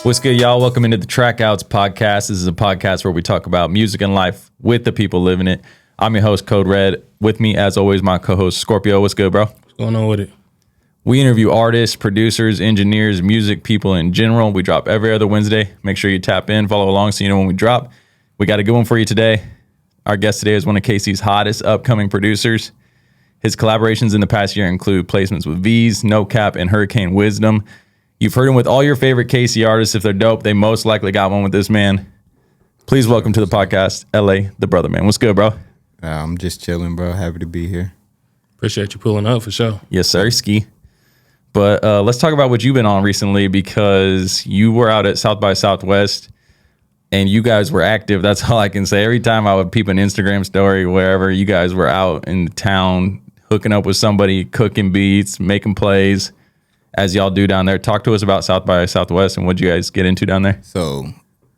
What's good, y'all? Welcome into the TraKCouts podcast. This is a podcast where we talk about music and life with the people living it. I'm your host, Code Red. With me, as always, my co-host, Scorpio. What's good, bro? What's going on with it? We interview artists, producers, engineers, music people in general. We drop every other Wednesday. Make sure you tap in, follow along so you know when we drop. We got a good one for you today. Our guest today is one of KC's hottest upcoming producers. His collaborations in the past year include placements with V's, No Cap, and Hurricane Wisdom. You've heard him with all your favorite KC artists. If they're dope, they most likely got one with this man. Please welcome to the podcast, LA, the Brotherman. What's good, bro? I'm just chilling, bro. Happy to be here. Appreciate you pulling up for sure. Yes, sir. Ski. But let's talk about what you've been on recently, because you were out at South by Southwest and you guys were active. That's all I can say. Every time I would peep an Instagram story, wherever, you guys were out in town hooking up with somebody, cooking beats, making plays, as y'all do down there. Talk to us about South by Southwest and what you guys get into down there. So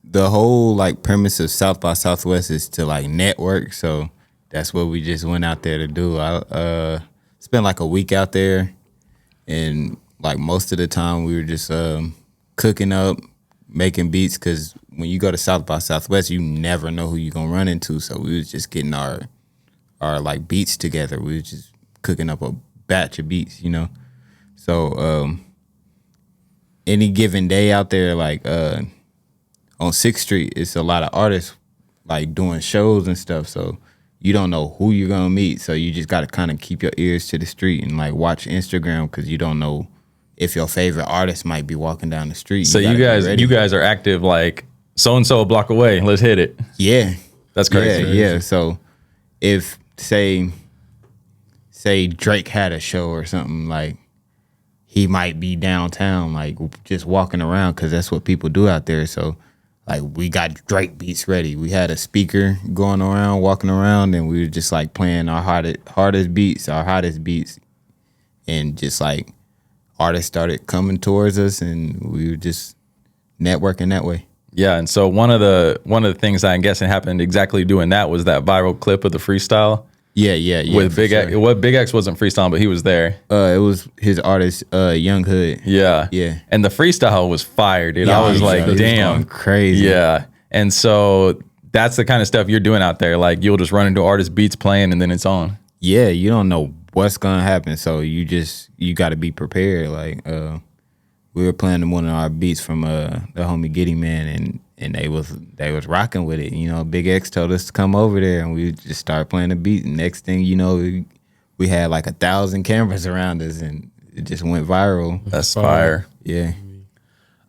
the whole premise of South by Southwest is to network. So that's what we just went out there to do. I spent a week out there, and most of the time we were just cooking up, making beats, because when you go to South by Southwest, you never know who you're gonna run into. So we was just getting our beats together. We was just cooking up a batch of beats, So any given day out there, on 6th Street, it's a lot of artists doing shows and stuff. So you don't know who you're gonna meet. So you just gotta kind of keep your ears to the street and watch Instagram, because you don't know if your favorite artist might be walking down the street. So you guys are active so and so a block away. Let's hit it. Yeah, that's crazy. Yeah. So if say Drake had a show or something, he might be downtown, just walking around, because that's what people do out there. So, we got Drake beats ready. We had a speaker going around, walking around, and we were just playing our hottest beats, and just artists started coming towards us, and we were just networking that way. Yeah, and so one of the things I'm guessing happened exactly doing that was that viral clip of the freestyle. Yeah. With Big X. Well, Big X wasn't freestyling, but he was there. It was his artist, Young Hood. Yeah. And the freestyle was fire, dude. I was damn. Going crazy. Yeah. And so that's the kind of stuff you're doing out there. You'll just run into artist beats playing and then it's on. Yeah, you don't know what's gonna happen, so you got to be prepared. We were playing one of our beats from the homie Giddy Man, and they was rocking with it. Big X told us to come over there, and we just started playing the beat. And next thing you know, we had 1,000 cameras around us, and it just went viral. That's fire. Yeah. I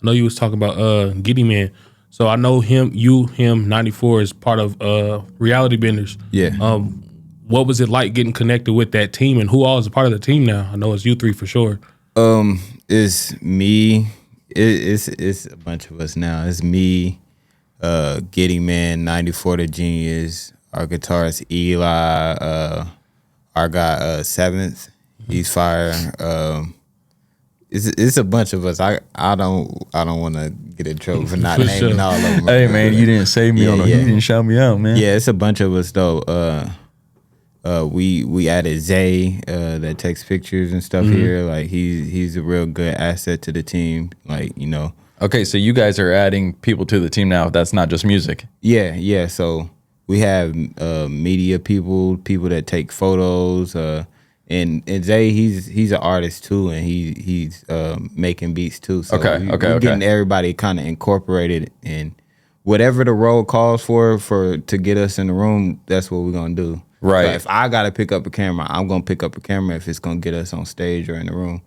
know you was talking about Giddy Man. So I know him, 94 is part of Reality Benders. Yeah. What was it like getting connected with that team, and who all is a part of the team now? I know it's you three for sure. It's me. It's a bunch of us now. It's me, Giddy Man, 94 the Genius, our guitarist Eli, our guy 7th, he's fire. It's a bunch of us. I don't want to get in trouble for not naming all of them. Hey man, you didn't save me you didn't shout me out, man. Yeah, it's a bunch of us though. We added Zay that takes pictures and stuff here. He's a real good asset to the team. Okay, so you guys are adding people to the team now. That's not just music. Yeah. So we have media people that take photos. And Zay, he's an artist too, and he's making beats too. So we're getting everybody kind of incorporated, and whatever the role calls for to get us in the room, that's what we're gonna do. Right. So if I gotta pick up a camera, I'm gonna pick up a camera if it's gonna get us on stage or in the room,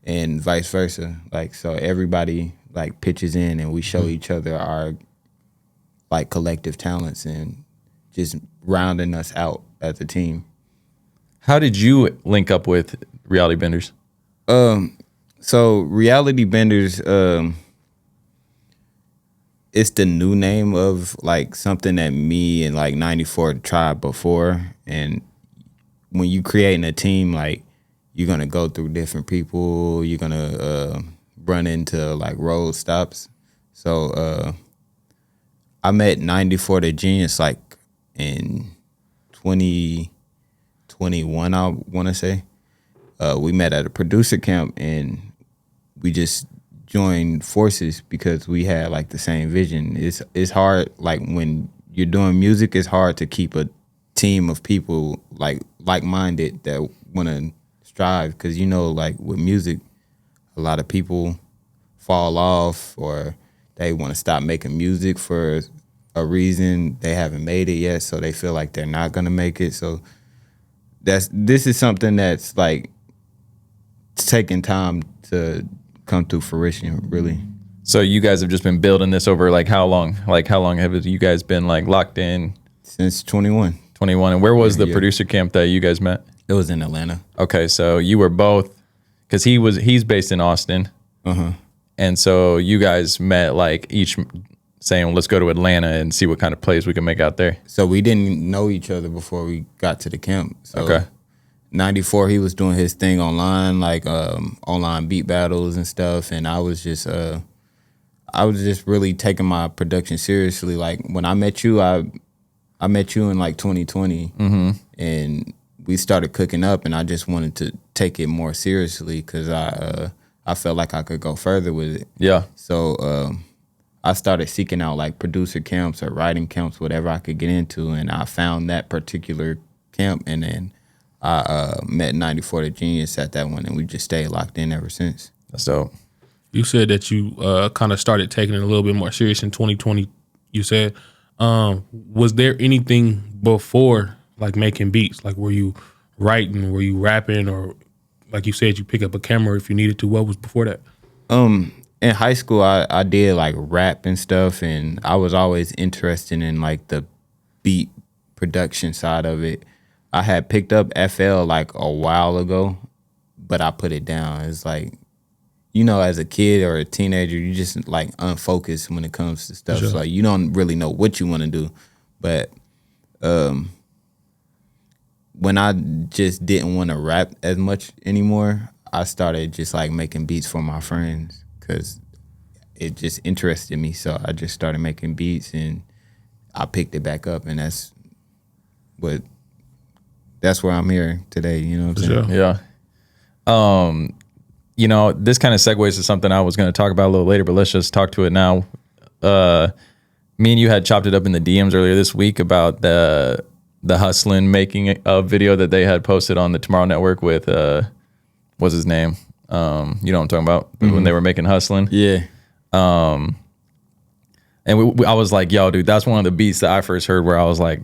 and vice versa. So everybody pitches in, and we show each other our collective talents, and just rounding us out as a team. How did you link up with Reality Benders? So Reality Benders, it's the new name of something that me and 94 tried before. And when you creating a team, you're gonna go through different people. You're gonna run into road stops. So I met 94 the Genius in 2021, I want to say. We met at a producer camp, and we just joined forces because we had like the same vision. It's hard, like when you're doing music, it's hard to keep a team of people like-minded that want to strive, because like with music, a lot of people fall off or they want to stop making music for a reason. They haven't made it yet, so they feel like they're not gonna make it. So this is something that's like taking time to come to fruition, really. So you guys have just been building this over like how long? Like how long have you guys been like locked in? Since 21. 21. And where was the producer camp that you guys met? It was in Atlanta. Okay, so you were both, because he's based in Austin. And so you guys met like each saying, well, let's go to Atlanta and see what kind of plays we can make out there. So we didn't know each other before we got to the camp. So Okay. 94, he was doing his thing online, like online beat battles and stuff. And I was just really taking my production seriously. Like when I met you, I met you in like 2020, and we started cooking up, and I just wanted to take it more seriously because I felt like I could go further with it. Yeah. So I started seeking out like producer camps or writing camps, whatever I could get into, and I found that particular camp, and then I met 94 the Genius at that one, and we just stayed locked in ever since. That's dope. You said that you kind of started taking it a little bit more serious in 2020. You said, was there anything before like making beats? Like were you writing, were you rapping, or like you said, you pick up a camera if you needed to? What was before that? In high school, I did like rap and stuff, and I was always interested in like the beat production side of it. I had picked up FL like a while ago, but I put it down. It's like, as a kid or a teenager, you just like unfocused when it comes to stuff. Sure. So like, you don't really know what you want to do. But when I just didn't want to rap as much anymore, I started just like making beats for my friends because it just interested me. So I just started making beats, and I picked it back up, and that's where I'm here today. You know what I'm saying? Yeah. This kind of segues to something I was going to talk about a little later, but let's just talk to it now. Me and you had chopped it up in the DMs earlier this week about the Hustlin' making a video that they had posted on the Tomorrow Network with, what's his name? You know what I'm talking about? When they were making Hustlin'. Yeah. And I was like, yo, dude, that's one of the beats that I first heard where I was like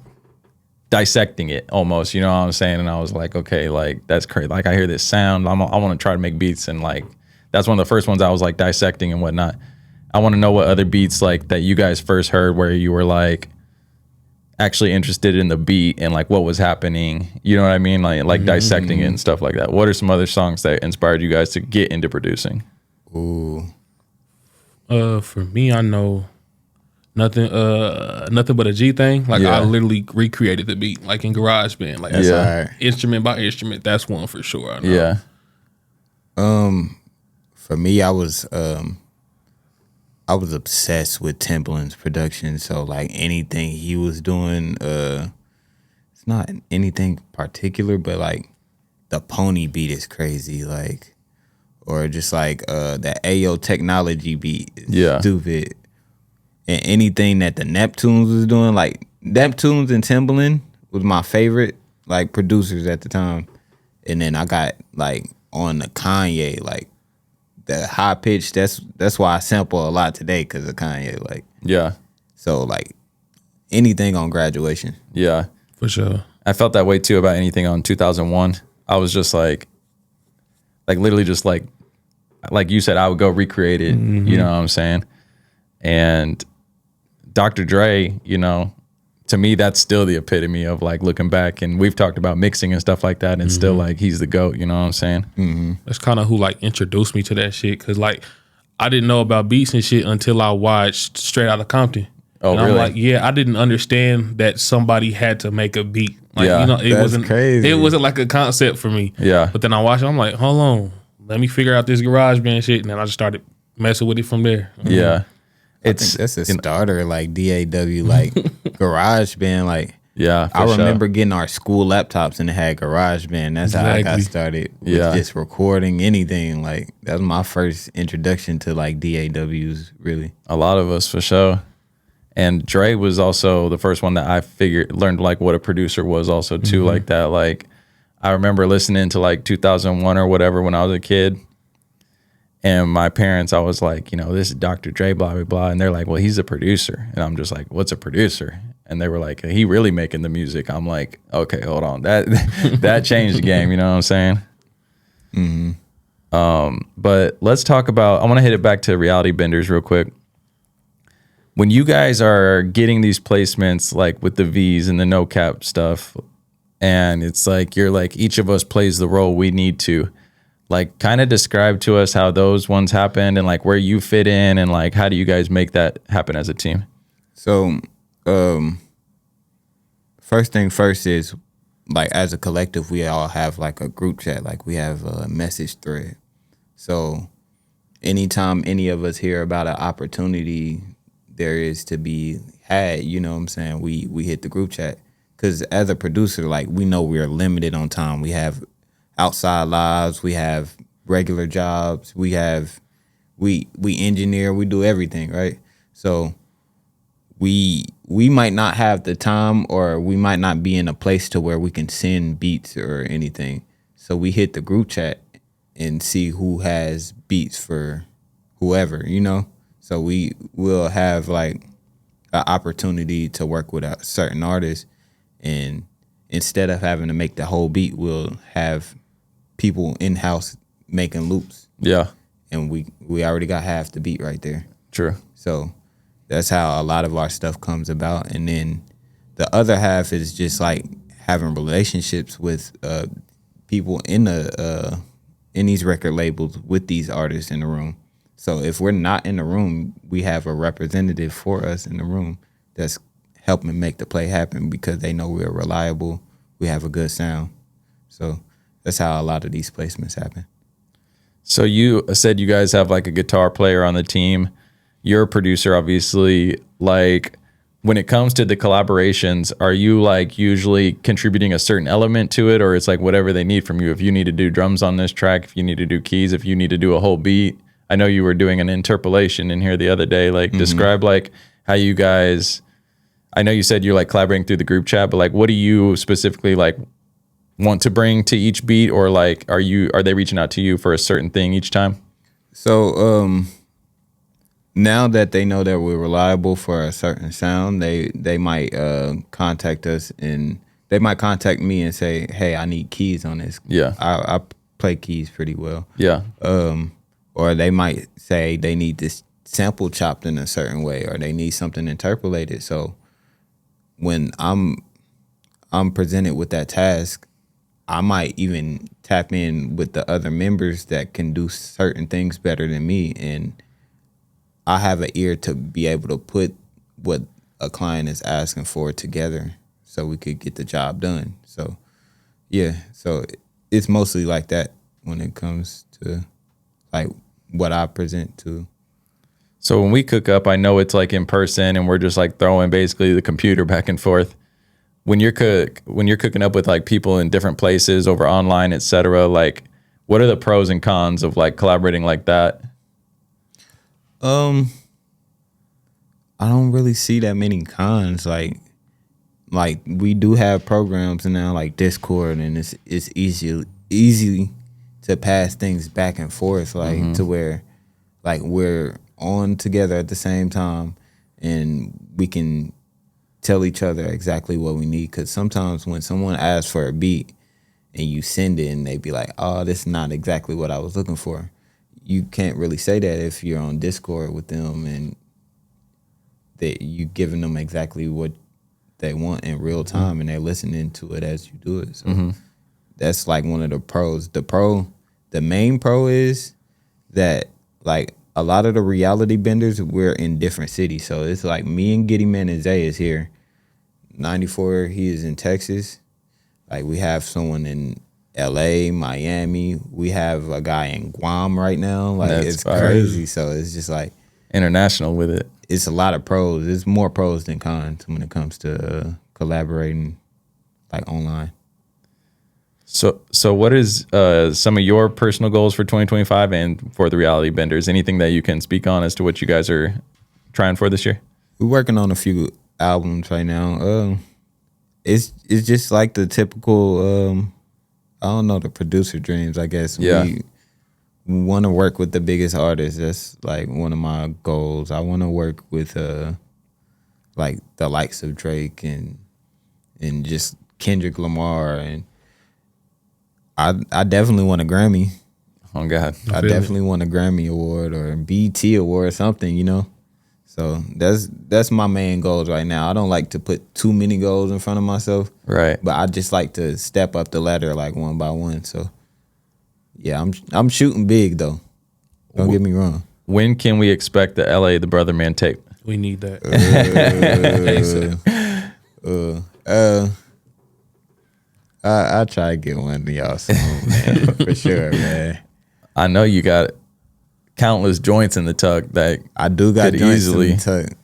dissecting it almost, you know what I'm saying? And I was like, okay, like that's crazy. Like I hear this sound, I want to try to make beats, and like that's one of the first ones I was like dissecting and whatnot. I want to know what other beats like that you guys first heard where you were like actually interested in the beat and like what was happening. You know what I mean? Like dissecting it and stuff like that. What are some other songs that inspired you guys to get into producing? Ooh. For me, I know nothing but a G thing. Like I literally recreated the beat like in GarageBand. Like That's all right. Instrument by instrument. That's one for sure. I know. Yeah. For me, I was obsessed with Timbaland's production. So like anything he was doing, it's not anything particular, but like the Pony beat is crazy. Like, or just like that Ayo Technology beat is stupid. And anything that the Neptunes was doing, like Neptunes and Timbaland was my favorite like producers at the time. And then I got like on the Kanye, like the high pitch. That's why I sample a lot today, because of Kanye. Like, Yeah. so like anything on Graduation. Yeah. For sure. I felt that way too about anything on 2001. I was just like literally just like you said, I would go recreate it. You know what I'm saying? And Dr. Dre, to me, that's still the epitome of like looking back, and we've talked about mixing and stuff like that, and still like he's the GOAT, you know what I'm saying? That's kind of who like introduced me to that shit, because like I didn't know about beats and shit until I watched Straight Outta Compton. Oh, and really? I'm like, yeah, I didn't understand that somebody had to make a beat. Like, it that's wasn't crazy. It wasn't like a concept for me. Yeah. But then I watched it, I'm like, hold on, let me figure out this GarageBand shit, and then I just started messing with it from there. Yeah. That's a starter, like DAW, like GarageBand. Like Yeah, I for sure. remember getting our school laptops and it had GarageBand. That's how I got Exactly. started with Yeah. just recording anything. Like that was my first introduction to like DAWs, really. A lot of us, for sure. And Dre was also the first one that I learned like what a producer was also too, like that. Like I remember listening to like 2001 or whatever when I was a kid. And my parents, I was like, you know, this is Dr. Dre, blah, blah, blah. And they're like, well, he's a producer. And I'm just like, what's a producer? And they were like, he really making the music. I'm like, okay, hold on. That changed the game. You know what I'm saying? But let's talk about, I want to hit it back to Reality Benders real quick. When you guys are getting these placements, like with the V's and the no cap stuff, and it's like, you're like, each of us plays the role we need to, like, kind of describe to us how those ones happened and like where you fit in and like, how do you guys make that happen as a team? So, first thing first is like as a collective, we all have like a group chat, like we have a message thread. So anytime any of us hear about an opportunity there is to be had, you know what I'm saying, we hit the group chat. Because as a producer, like we know we're limited on time. We have outside lives, we have regular jobs, we engineer, we do everything, right? So we might not have the time, or we might not be in a place to where we can send beats or anything. So we hit the group chat and see who has beats for whoever, you know? So we will have like an opportunity to work with a certain artist, and instead of having to make the whole beat, we'll have people in-house making loops. Yeah, And we already got half the beat right there. true. So that's how a lot of our stuff comes about. And then the other half is just like having relationships with people in these record labels with these artists in the room. So if we're not in the room, we have a representative for us in the room that's helping make the play happen because they know we're reliable, we have a good sound. So that's how a lot of these placements happen. So you said you guys have like a guitar player on the team. You're a producer, obviously. Like when it comes to the collaborations, are you like usually contributing a certain element to it, or it's like whatever they need from you? If you need to do drums on this track, if you need to do keys, if you need to do a whole beat. I know you were doing an interpolation in here the other day. Like describe like how you guys, I know you said you're like collaborating through the group chat, but like what do you specifically like want to bring to each beat, or like are they reaching out to you for a certain thing each time? So now that they know that we're reliable for a certain sound, they might contact us, and they might contact me and say, hey, I need keys on this. Yeah. I play keys pretty well. Yeah. Or they might say they need this sample chopped in a certain way, or they need something interpolated. So when I'm presented with that task, I might even tap in with the other members that can do certain things better than me, and I have an ear to be able to put what a client is asking for together so we could get the job done. So yeah, so it's mostly like that when it comes to like what I present to. So when we cook up, I know it's like in person and we're just like throwing basically the computer back and forth. When you're cooking up with like people in different places over online, etc., like what are the pros and cons of like collaborating like that? I don't really see that many cons. Like we do have programs now like Discord, and it's easy to pass things back and forth, like to where like we're on together at the same time, and we can tell each other exactly what we need. Because sometimes when someone asks for a beat and you send it and they be like, oh, this is not exactly what I was looking for, you can't really say that if you're on Discord with them and that you giving them exactly what they want in real time, and they're listening to it as you do it. So that's like one of the pros. The main pro is that like a lot of the reality benders, we're in different cities. So it's like me and Giddy Man and Zay is here. 94, he is in Texas. Like we have someone in LA, Miami. We have a guy in Guam right now. Like That's it's fire. crazy. So it's just like International with it. it's a lot of pros. There's more pros than cons when it comes to collaborating like online. So what is some of your personal goals for 2025 and for the Reality Benders? Anything that you can speak on as to what you guys are trying for this year? We're working on a few albums right now. It's just like the typical I don't know, the producer dreams, I guess. Yeah. We want to work with the biggest artists. That's like one of my goals. I want to work with like the likes of Drake and just Kendrick Lamar, and I definitely want a Grammy. Oh God. I definitely want a Grammy award or a BET award or something, you know. So that's my main goals right now. I don't like to put too many goals in front of myself. Right. But I just like to step up the ladder like one by one. So yeah, I'm shooting big though. Don't get me wrong. When can we expect the the Brotherman tape? We need that. I try to get one of y'all soon, man, for sure, man. I know you got countless joints in the tuck that I do got could joints easily. in the tuck.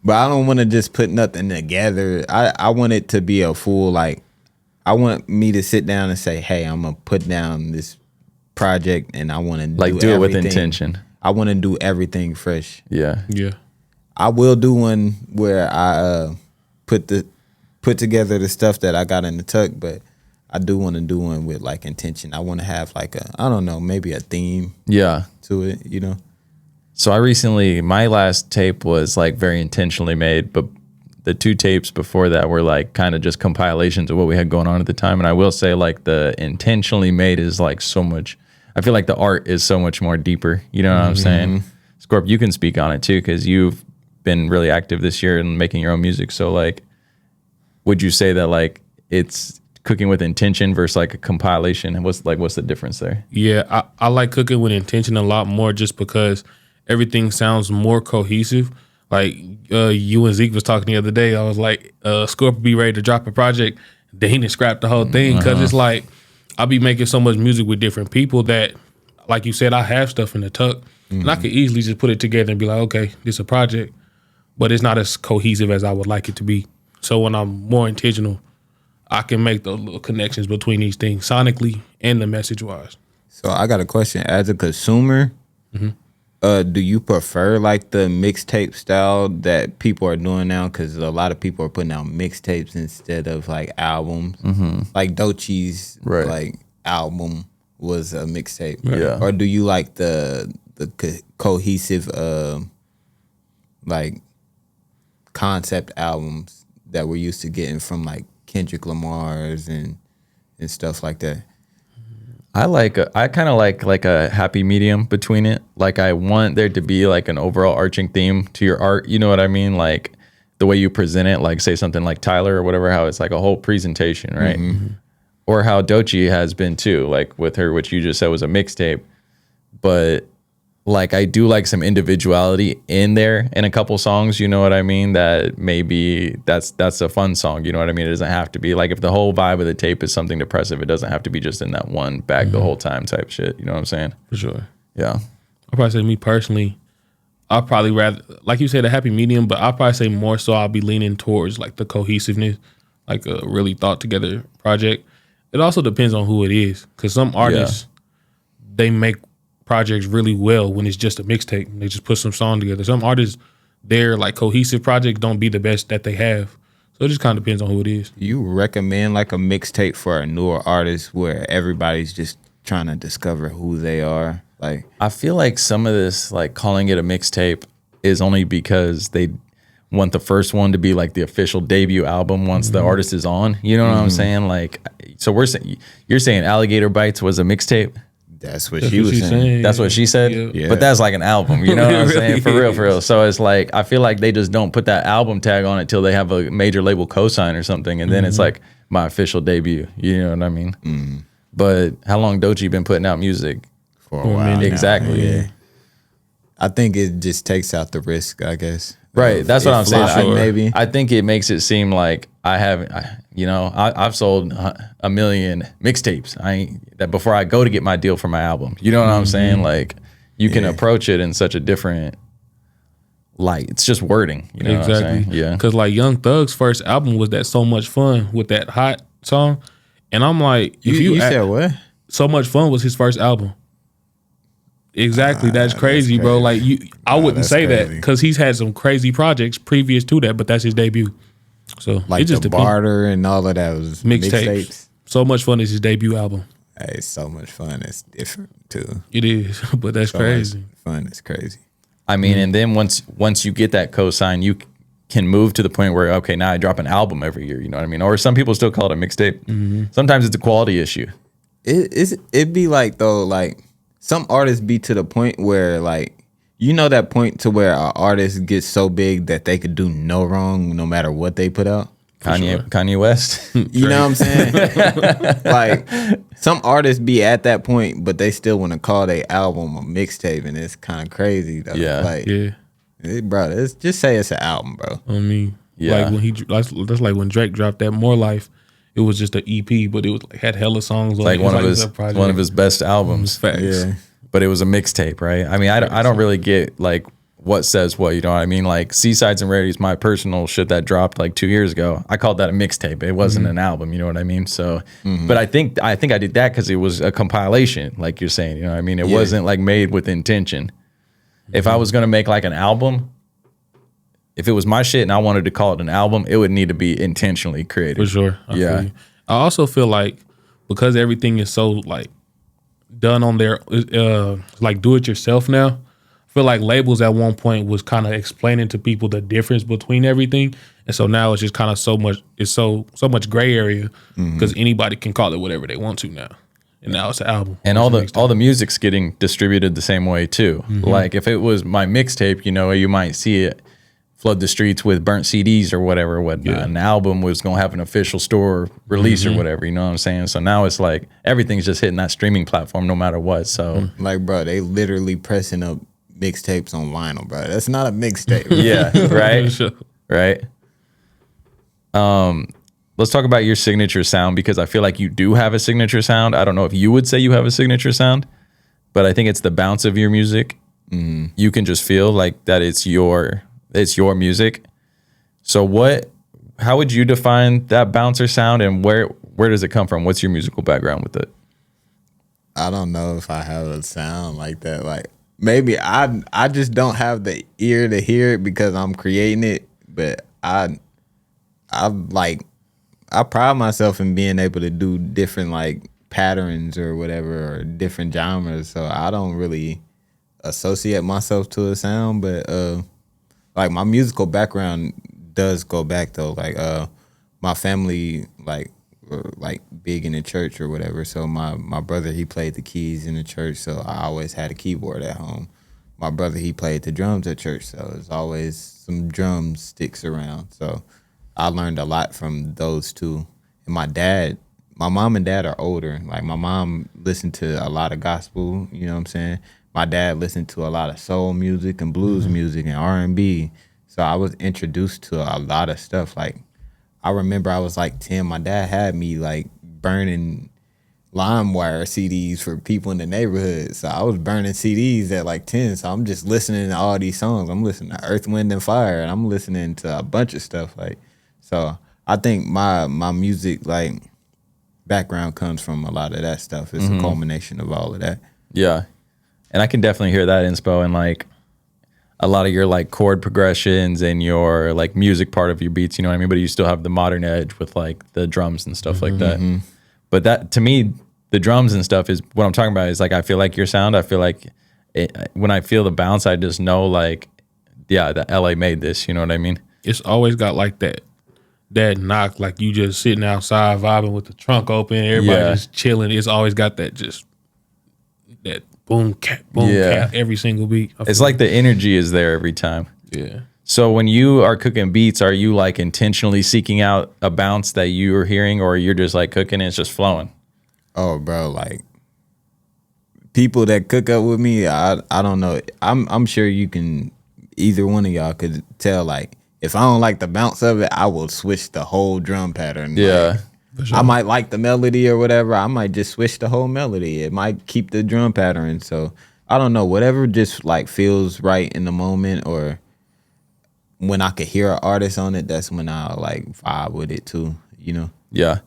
But I don't want to just put nothing together. I want it to be a full, like, I want me to sit down and say, hey, I'm going to put down this project and I want to like do it with intention. I want to do everything fresh. Yeah. Yeah. I will do one where I put together the stuff that I got in the tuck, but I do want to do one with like intention. I want to have like I don't know, maybe a theme Yeah. to it, you know? So my last tape was like very intentionally made, but the two tapes before that were like kind of just compilations of what we had going on at the time. And I will say like the intentionally made is like so much, I feel like the art is so much more deeper. You know what I'm saying? Scorp, you can speak on it too, because you've been really active this year in making your own music. So like, would you say that like it's cooking with intention versus like a compilation? And what's the difference there? Yeah, I like cooking with intention a lot more just because everything sounds more cohesive. Like you and Zeke was talking the other day. I was like, Scorp be ready to drop a project. Dane scrapped the whole thing because it's like I'll be making so much music with different people that, like you said, I have stuff in the tuck. And I could easily just put it together and be like, okay, this is a project. But it's not as cohesive as I would like it to be. So when I'm more intentional, I can make the little connections between these things sonically and the message wise. So I got a question. As a consumer, do you prefer like the mixtape style that people are doing now? Because a lot of people are putting out mixtapes instead of like albums. Like Doechie's like album was a mixtape. Yeah. Or do you like the cohesive like concept albums that we're used to getting from like Kendrick Lamar's and stuff like that? I kind of like a happy medium between it. Like I want there to be like an overall arching theme to your art. You know what I mean? Like the way you present it, like say something like Tyler or whatever, how it's like a whole presentation, right? Or how Doechii has been too, like with her, which you just said was a mixtape. But like I do like some individuality in there in a couple songs, you know what I mean? That maybe that's a fun song, you know what I mean? It doesn't have to be like if the whole vibe of the tape is something depressive, it doesn't have to be just in that one bag the whole time type shit, you know what I'm saying? For sure. Yeah. I'll probably say me personally, I'll probably rather, like you said, a happy medium, but I'll probably say more so I'll be leaning towards like the cohesiveness, like a really thought together project. It also depends on who it is, because some artists, they make projects really well when it's just a mixtape. They just put some song together. Some artists, their like cohesive projects don't be the best that they have. So it just kind of depends on who it is. You recommend like a mixtape for a newer artist where everybody's just trying to discover who they are? Like I feel like some of this, like calling it a mixtape, is only because they want the first one to be like the official debut album once the artist is on. You know what I'm saying? Like, so you're saying Alligator Bites was a mixtape? that's what she was saying. That's what she said? Yeah. But that's like an album, you know what I'm It saying? really For real. So it's like, I feel like they just don't put that album tag on it till they have a major label cosign or something. And then it's like my official debut, you know what I mean? But how long Doechii been putting out music? For a while now. Exactly. Yeah. I think it just takes out the risk, I guess. Right, that's what I'm saying. Flopping, maybe. I think it makes it seem like I've sold a million mixtapes. That before I go to get my deal for my album. You know what I'm saying? Like you can approach it in such a different like it's just wording. You know what I'm saying? Yeah. Because like Young Thug's first album was that So Much Fun with that Hot song, and I'm like, if You said what? So Much Fun was his first album. Exactly, that's crazy, bro. Like I wouldn't say that because he's had some crazy projects previous to that, but that's his debut. So Like it just the Barter and all of that was mixtapes. So Much Fun is his debut album. Hey, So Much Fun is different too. It is, but that's crazy. Fun is crazy. I mean, and then once you get that cosign, you can move to the point where, okay, now I drop an album every year. You know what I mean? Or some people still call it a mixtape. Sometimes it's a quality issue. It'd be like though, like some artists be to the point where like that point to where an artist gets so big that they could do no wrong no matter what they put out. Kanye West. You know what I'm saying? Like some artists be at that point, but they still want to call their album a mixtape, and it's kind of crazy though. Yeah. Like, bro, just say it's an album, bro. I mean, Yeah. like when that's like when Drake dropped that More Life. It was just an EP, but it was like had hella songs on Like it. one of his best albums. Facts. Yeah. But it was a mixtape, right? I mean, I don't really get like what says what, you know what I mean? Like Seasides and Rarities, my personal shit that dropped like 2 years ago, I called that a mixtape. It wasn't an album, you know what I mean? So, but I think I did that because it was a compilation, like you're saying, you know what I mean? It wasn't like made with intention. If I was gonna make like an album, if it was my shit and I wanted to call it an album, it would need to be intentionally created. For sure. I feel you. I also feel like because everything is so like done on their like do it yourself now. I feel like labels at one point was kind of explaining to people the difference between everything, and so now it's just kind of so much gray area because anybody can call it whatever they want to now, and now it's an album. And all the music's getting distributed the same way too. Like if it was my mixtape, you know, you might see it flood the streets with burnt CDs or whatever. An album was gonna have an official store release or whatever. You know what I'm saying? So now it's like everything's just hitting that streaming platform no matter what. So like, bro, they literally pressing up mixtapes on vinyl, bro. That's not a mixtape. yeah, right, right. Let's talk about your signature sound because I feel like you do have a signature sound. I don't know if you would say you have a signature sound, but I think it's the bounce of your music. You can just feel like that it's your music. So how would you define that bouncer sound, and where does it come from? What's your musical background with it? I don't know if I have a sound like that. Like maybe I just don't have the ear to hear it because I'm creating it, but I pride myself in being able to do different like patterns or whatever or different genres. So I don't really associate myself to a sound, but like my musical background does go back though. Like my family like were like big in the church or whatever. So my brother, he played the keys in the church, so I always had a keyboard at home. My brother, he played the drums at church, so there's always some drum sticks around. So I learned a lot from those two. And my mom and dad are older. Like my mom listened to a lot of gospel, you know what I'm saying? My dad listened to a lot of soul music and blues music and R&B. So I was introduced to a lot of stuff. Like I remember I was like 10. My dad had me like burning LimeWire CDs for people in the neighborhood. So I was burning CDs at like 10. So I'm just listening to all these songs. I'm listening to Earth, Wind, and Fire, and I'm listening to a bunch of stuff. Like, so I think my music like background comes from a lot of that stuff. It's a culmination of all of that. Yeah. And I can definitely hear that inspo and like a lot of your like chord progressions and your like music part of your beats, you know what I mean? But you still have the modern edge with like the drums and stuff like that. But that to me, the drums and stuff is what I'm talking about is like, I feel like your sound, I feel like when I feel the bounce, I just know like, yeah, that LA made this, you know what I mean? It's always got like that knock, like you just sitting outside vibing with the trunk open, everybody just chilling. It's always got that that boom, cat, every single beat. It's like the energy is there every time. Yeah. So when you are cooking beats, are you like intentionally seeking out a bounce that you are hearing, or you're just like cooking and it's just flowing? Oh, bro, like people that cook up with me, I don't know. I'm sure you can, either one of y'all could tell, like, if I don't like the bounce of it, I will switch the whole drum pattern. Yeah. Like, sure. I might like the melody or whatever. I might just switch the whole melody. It might keep the drum pattern. So I don't know, whatever just like feels right in the moment, or when I could hear an artist on it, that's when I like vibe with it too, you know? Yeah.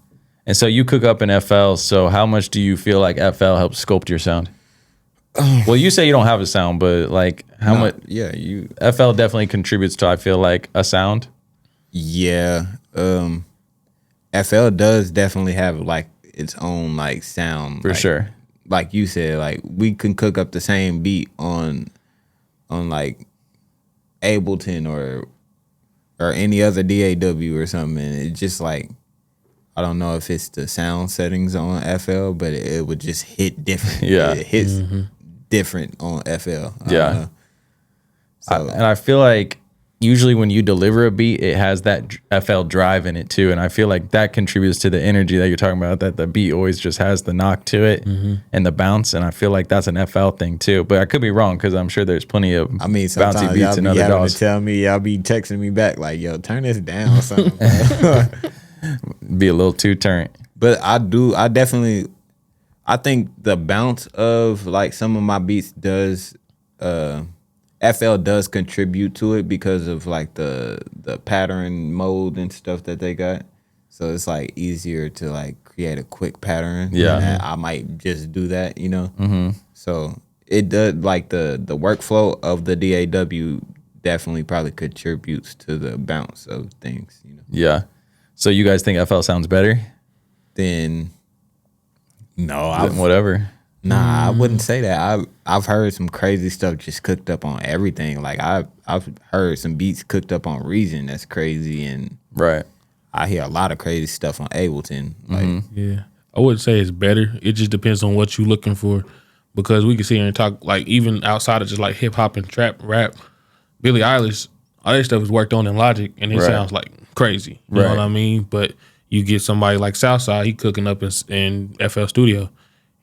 And so you cook up in FL. So how much do you feel like FL helps sculpt your sound? Well, you say you don't have a sound, but like how much? Yeah, FL definitely contributes to, I feel like, a sound. Yeah. FL does definitely have like its own like sound. For like, sure. Like you said, like we can cook up the same beat on like Ableton or any other DAW or something, and it just like, I don't know if it's the sound settings on FL, but it would just hit different. Yeah. It hits different on FL. Yeah. So And I feel like usually when you deliver a beat, it has that FL drive in it too. And I feel like that contributes to the energy that you're talking about, that the beat always just has the knock to it and the bounce. And I feel like that's an FL thing too. But I could be wrong because I'm sure there's plenty of sometimes bouncy beats y'all and be other having DAWs. to tell me, y'all be texting me back like, yo, turn this down or something. Be a little too turnt. But I think the bounce of like some of my beats does, FL does contribute to it because of like the pattern mode and stuff that they got. So it's like easier to like create a quick pattern. Yeah. And I might just do that, you know? Mm-hmm. So it does, like the workflow of the DAW definitely probably contributes to the bounce of things, you know? Yeah. So you guys think FL sounds better? Then no, Whatever. Nah, I wouldn't say that. I've heard some crazy stuff just cooked up on everything. Like I've heard some beats cooked up on Reason that's crazy, and Right. I hear a lot of crazy stuff on Ableton. Like Yeah, I wouldn't say it's better. It just depends on what you're looking for, because we can sit here and talk like even outside of just like hip hop and trap rap. Billie Eilish, all that stuff is worked on in Logic, and it Right. sounds like crazy. You know Right. what I mean? But you get somebody like Southside, he cooking up in FL Studio,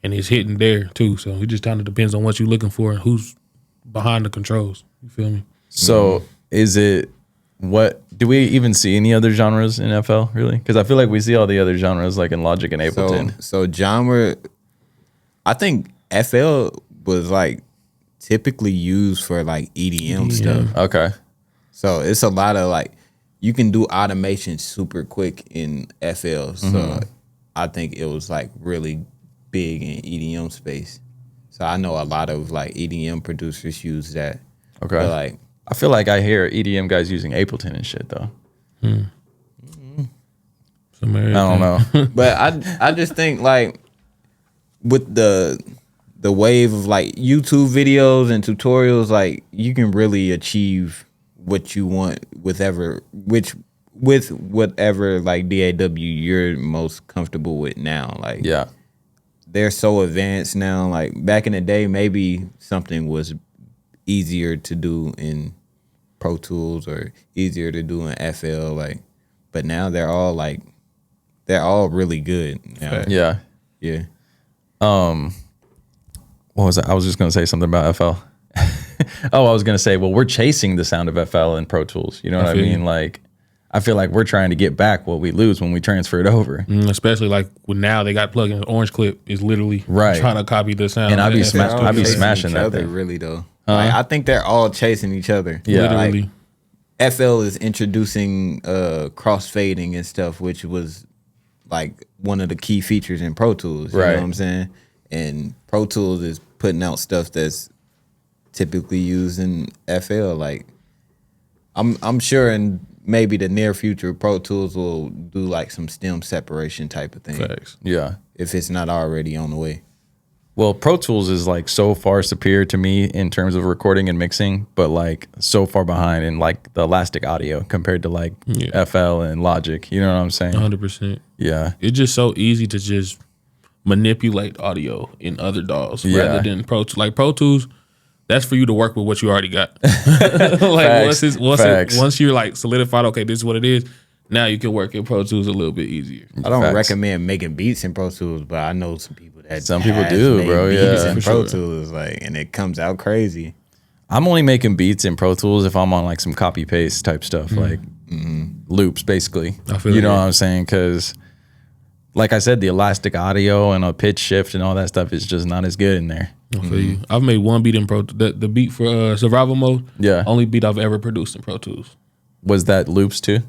and it's hitting there too. So it just kind of depends on what you're looking for and who's behind the controls. You feel me? So is it, what do we even see any other genres in FL really? Because I feel like we see all the other genres like in Logic and Ableton. so genre, I think FL was like typically used for like EDM stuff. Okay. So it's a lot of like, you can do automation super quick in FL. So I think it was like really big in EDM space. So I know a lot of like EDM producers use that. Okay. But like, I feel like I hear EDM guys using Ableton and shit though. I don't know. but I just think like with the wave of like YouTube videos and tutorials, like you can really achieve what you want with whatever like DAW you're most comfortable with now. Like Yeah. they're so advanced now. Like back in the day, maybe something was easier to do in Pro Tools or easier to do in FL. Like, but now they're all really good now. Yeah. Yeah. What was that? I was just gonna say something about FL. Oh, I was gonna say, well, we're chasing the sound of FL in Pro Tools. You know what I feel mean? you. Like, I feel like we're trying to get back what we lose when we transfer it over. Especially like when now they got plugins. Orange Clip is literally Right. trying to copy the sound. And I of be FL smash- I be Studio. smashing each that other, thing. really though. Like, I think they're all chasing each other. Yeah. Literally. Like, FL is introducing crossfading and stuff, which was like one of the key features in Pro Tools. You Right. know what I'm saying? And Pro Tools is putting out stuff that's typically used in FL. Like I'm sure in maybe the near future, Pro Tools will do like some stem separation type of thing. Facts. Yeah. If it's not already on the way. Well, Pro Tools is like so far superior to me in terms of recording and mixing, but like so far behind in like the elastic audio compared to like FL and Logic. You know what I'm saying? 100%. Yeah. It's just so easy to just manipulate audio in other DAWs rather than Pro Tools. Like Pro Tools, that's for you to work with what you already got. Like Facts. once you're like solidified, okay, this is what it is. Now you can work in Pro Tools a little bit easier. I don't Facts. recommend making beats in Pro Tools, but I know some people that Some people has do, made bro, beats yeah. in For Pro sure. Tools, like, and it comes out crazy. I'm only making beats in Pro Tools if I'm on like some copy paste type stuff, like loops, basically. I feel You know you. what I'm saying? Because, like I said, the elastic audio and a pitch shift and all that stuff is just not as good in there. I feel you. I've made one beat in Pro. The beat for Survival Mode. Yeah. Only beat I've ever produced in Pro Tools. Was that loops too?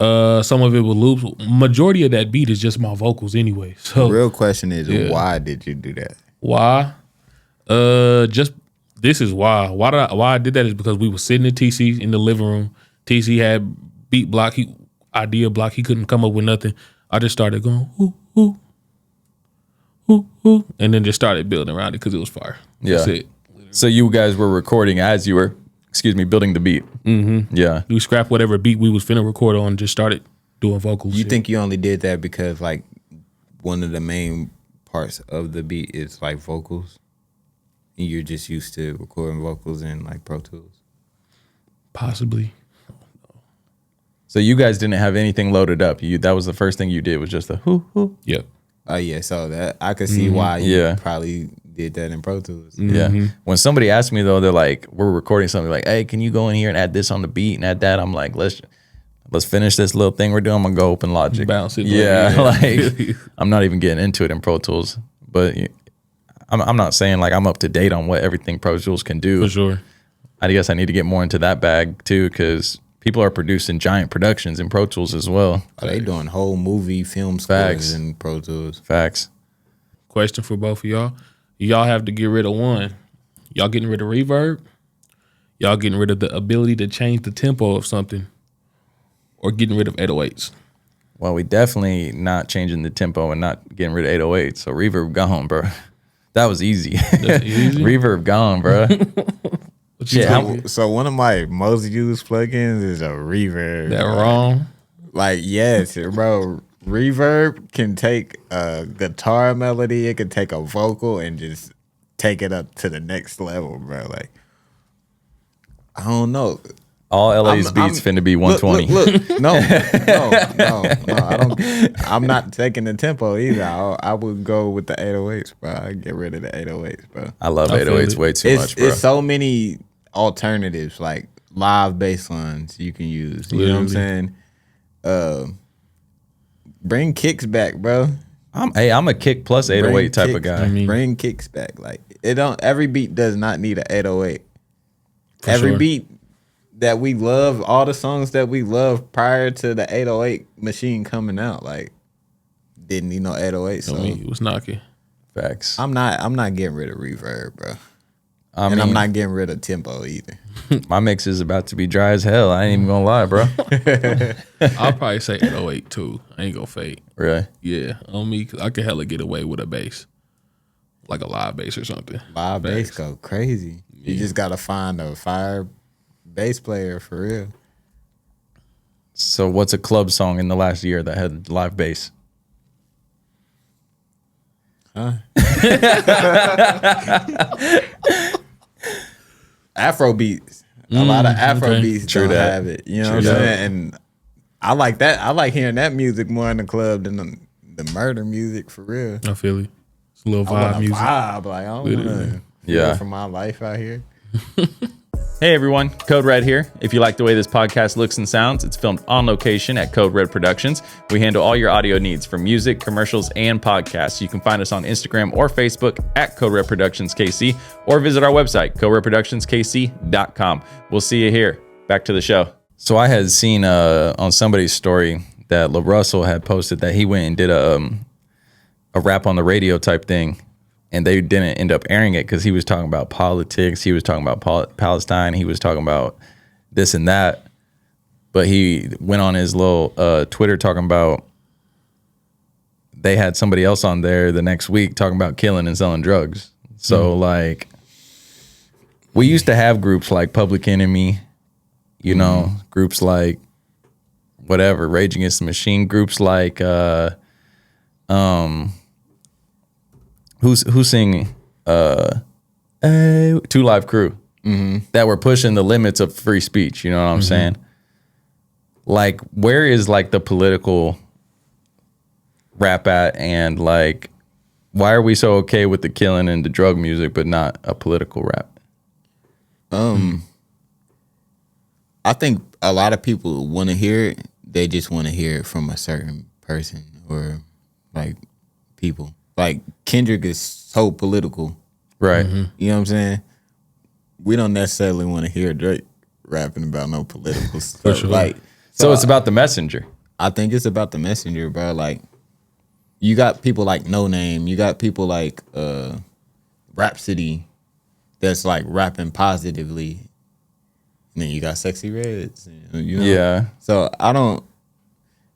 Some of it was loops. Majority of that beat is just my vocals anyway. So The real question is, why did you do that? why? Just this is why. Why I did that is because we were sitting at TC in the living room. TC had beat block, idea block. He couldn't come up with nothing. I just started going ooh ooh ooh ooh, and then just started building around it because it was fire. Yeah. That's it. So you guys were recording as you were, building the beat. Mm-hmm. Yeah. We scrapped whatever beat we was finna record on and just started doing vocals. You think you only did that because like one of the main parts of the beat is like vocals, and you're just used to recording vocals in like Pro Tools? Possibly. So you guys didn't have anything loaded up. That was the first thing you did was just a hoo hoo. Yep. Oh yeah, so that I could see why you Yeah. probably did that in Pro Tools. Yeah. When somebody asked me though, they're like, we're recording something, like, hey, can you go in here and add this on the beat and add that? I'm like, let's finish this little thing we're doing. I'm gonna go open Logic. Bounce it. Yeah, like I'm not even getting into it in Pro Tools. But I'm not saying like I'm up to date on what everything Pro Tools can do. For sure. I guess I need to get more into that bag too, because people are producing giant productions in Pro Tools as well. Oh, they doing whole movie film Facts. scores in Pro Tools. Facts. Question for both of y'all. Y'all have to get rid of one. Y'all getting rid of reverb. Y'all getting rid of the ability to change the tempo of something. Or getting rid of 808s. Well, we definitely not changing the tempo and not getting rid of 808. So reverb gone, bro. That was easy. That's easy? Reverb gone, bro. So one of my most used plugins is a reverb. That wrong? Like, yes, bro. Reverb can take a guitar melody, it can take a vocal and just take it up to the next level, bro. Like, I don't know. All LA's beats finna be 120. Look. No. I don't. I'm not taking the tempo either. I would go with the 808s, bro. I get rid of the 808s, bro. I love I feel 808s it. way too much, bro. It's so many alternatives, like live bass lines you can use. You know what I'm saying? Bring kicks back, bro. I'm a kick plus 808 type of guy. Bring kicks back. Like it don't. Every beat does not need an 808. Every sure. beat that we love, all the songs that we love prior to the 808 machine coming out, like didn't need no 808. So It was knocking. Facts. I'm not getting rid of reverb, bro. I'm I'm not getting rid of tempo either. My mix is about to be dry as hell. I ain't even gonna lie, bro. I'll probably say 808 too. I ain't gonna fake. Really? Yeah, on me, 'cause I could hella get away with a bass. Like a live bass or something. Live bass Facts. go crazy. You just gotta find a fire bass player for real. So what's a club song in the last year that had live bass? Huh? Afro beats. A lot of Afro okay. beats True don't that. have it. You know True what I'm that. saying? And I like that. I like hearing that music more in the club than the murder music for real. I feel it. It's a little I want vibe a music. vibe. Like I don't want Literally. to Yeah. for my life out here. Hey everyone, Code Red here. If you like the way this podcast looks and sounds, it's filmed on location at Code Red Productions. We handle all your audio needs for music, commercials, and podcasts. You can find us on Instagram or Facebook at Code Red Productions KC, or visit our website, coderedproductionskc.com. We'll see you here. Back to the show. So I had seen on somebody's story that LaRussell had posted that he went and did a rap on the radio type thing. And they didn't end up airing it because he was talking about politics. He was talking about Palestine. He was talking about this and that. But he went on his little Twitter talking about they had somebody else on there the next week talking about killing and selling drugs. So, like, we used to have groups like Public Enemy, you know, groups like whatever, Rage Against the Machine, groups like Who's singing? Hey, 2 Live Crew that were pushing the limits of free speech. You know what I'm saying? Like, where is like the political rap at, and like, why are we so okay with the killing and the drug music, but not a political rap? I think a lot of people want to hear it. They just want to hear it from a certain person or like people. Like Kendrick is so political, Right. you know what I'm saying? We don't necessarily want to hear Drake rapping about no political stuff. sure. Like, So it's about the messenger. I think it's about the messenger, bro. Like, you got people like No Name, you got people like Rhapsody that's like rapping positively. And then you got Sexy Reds. You know? Yeah. So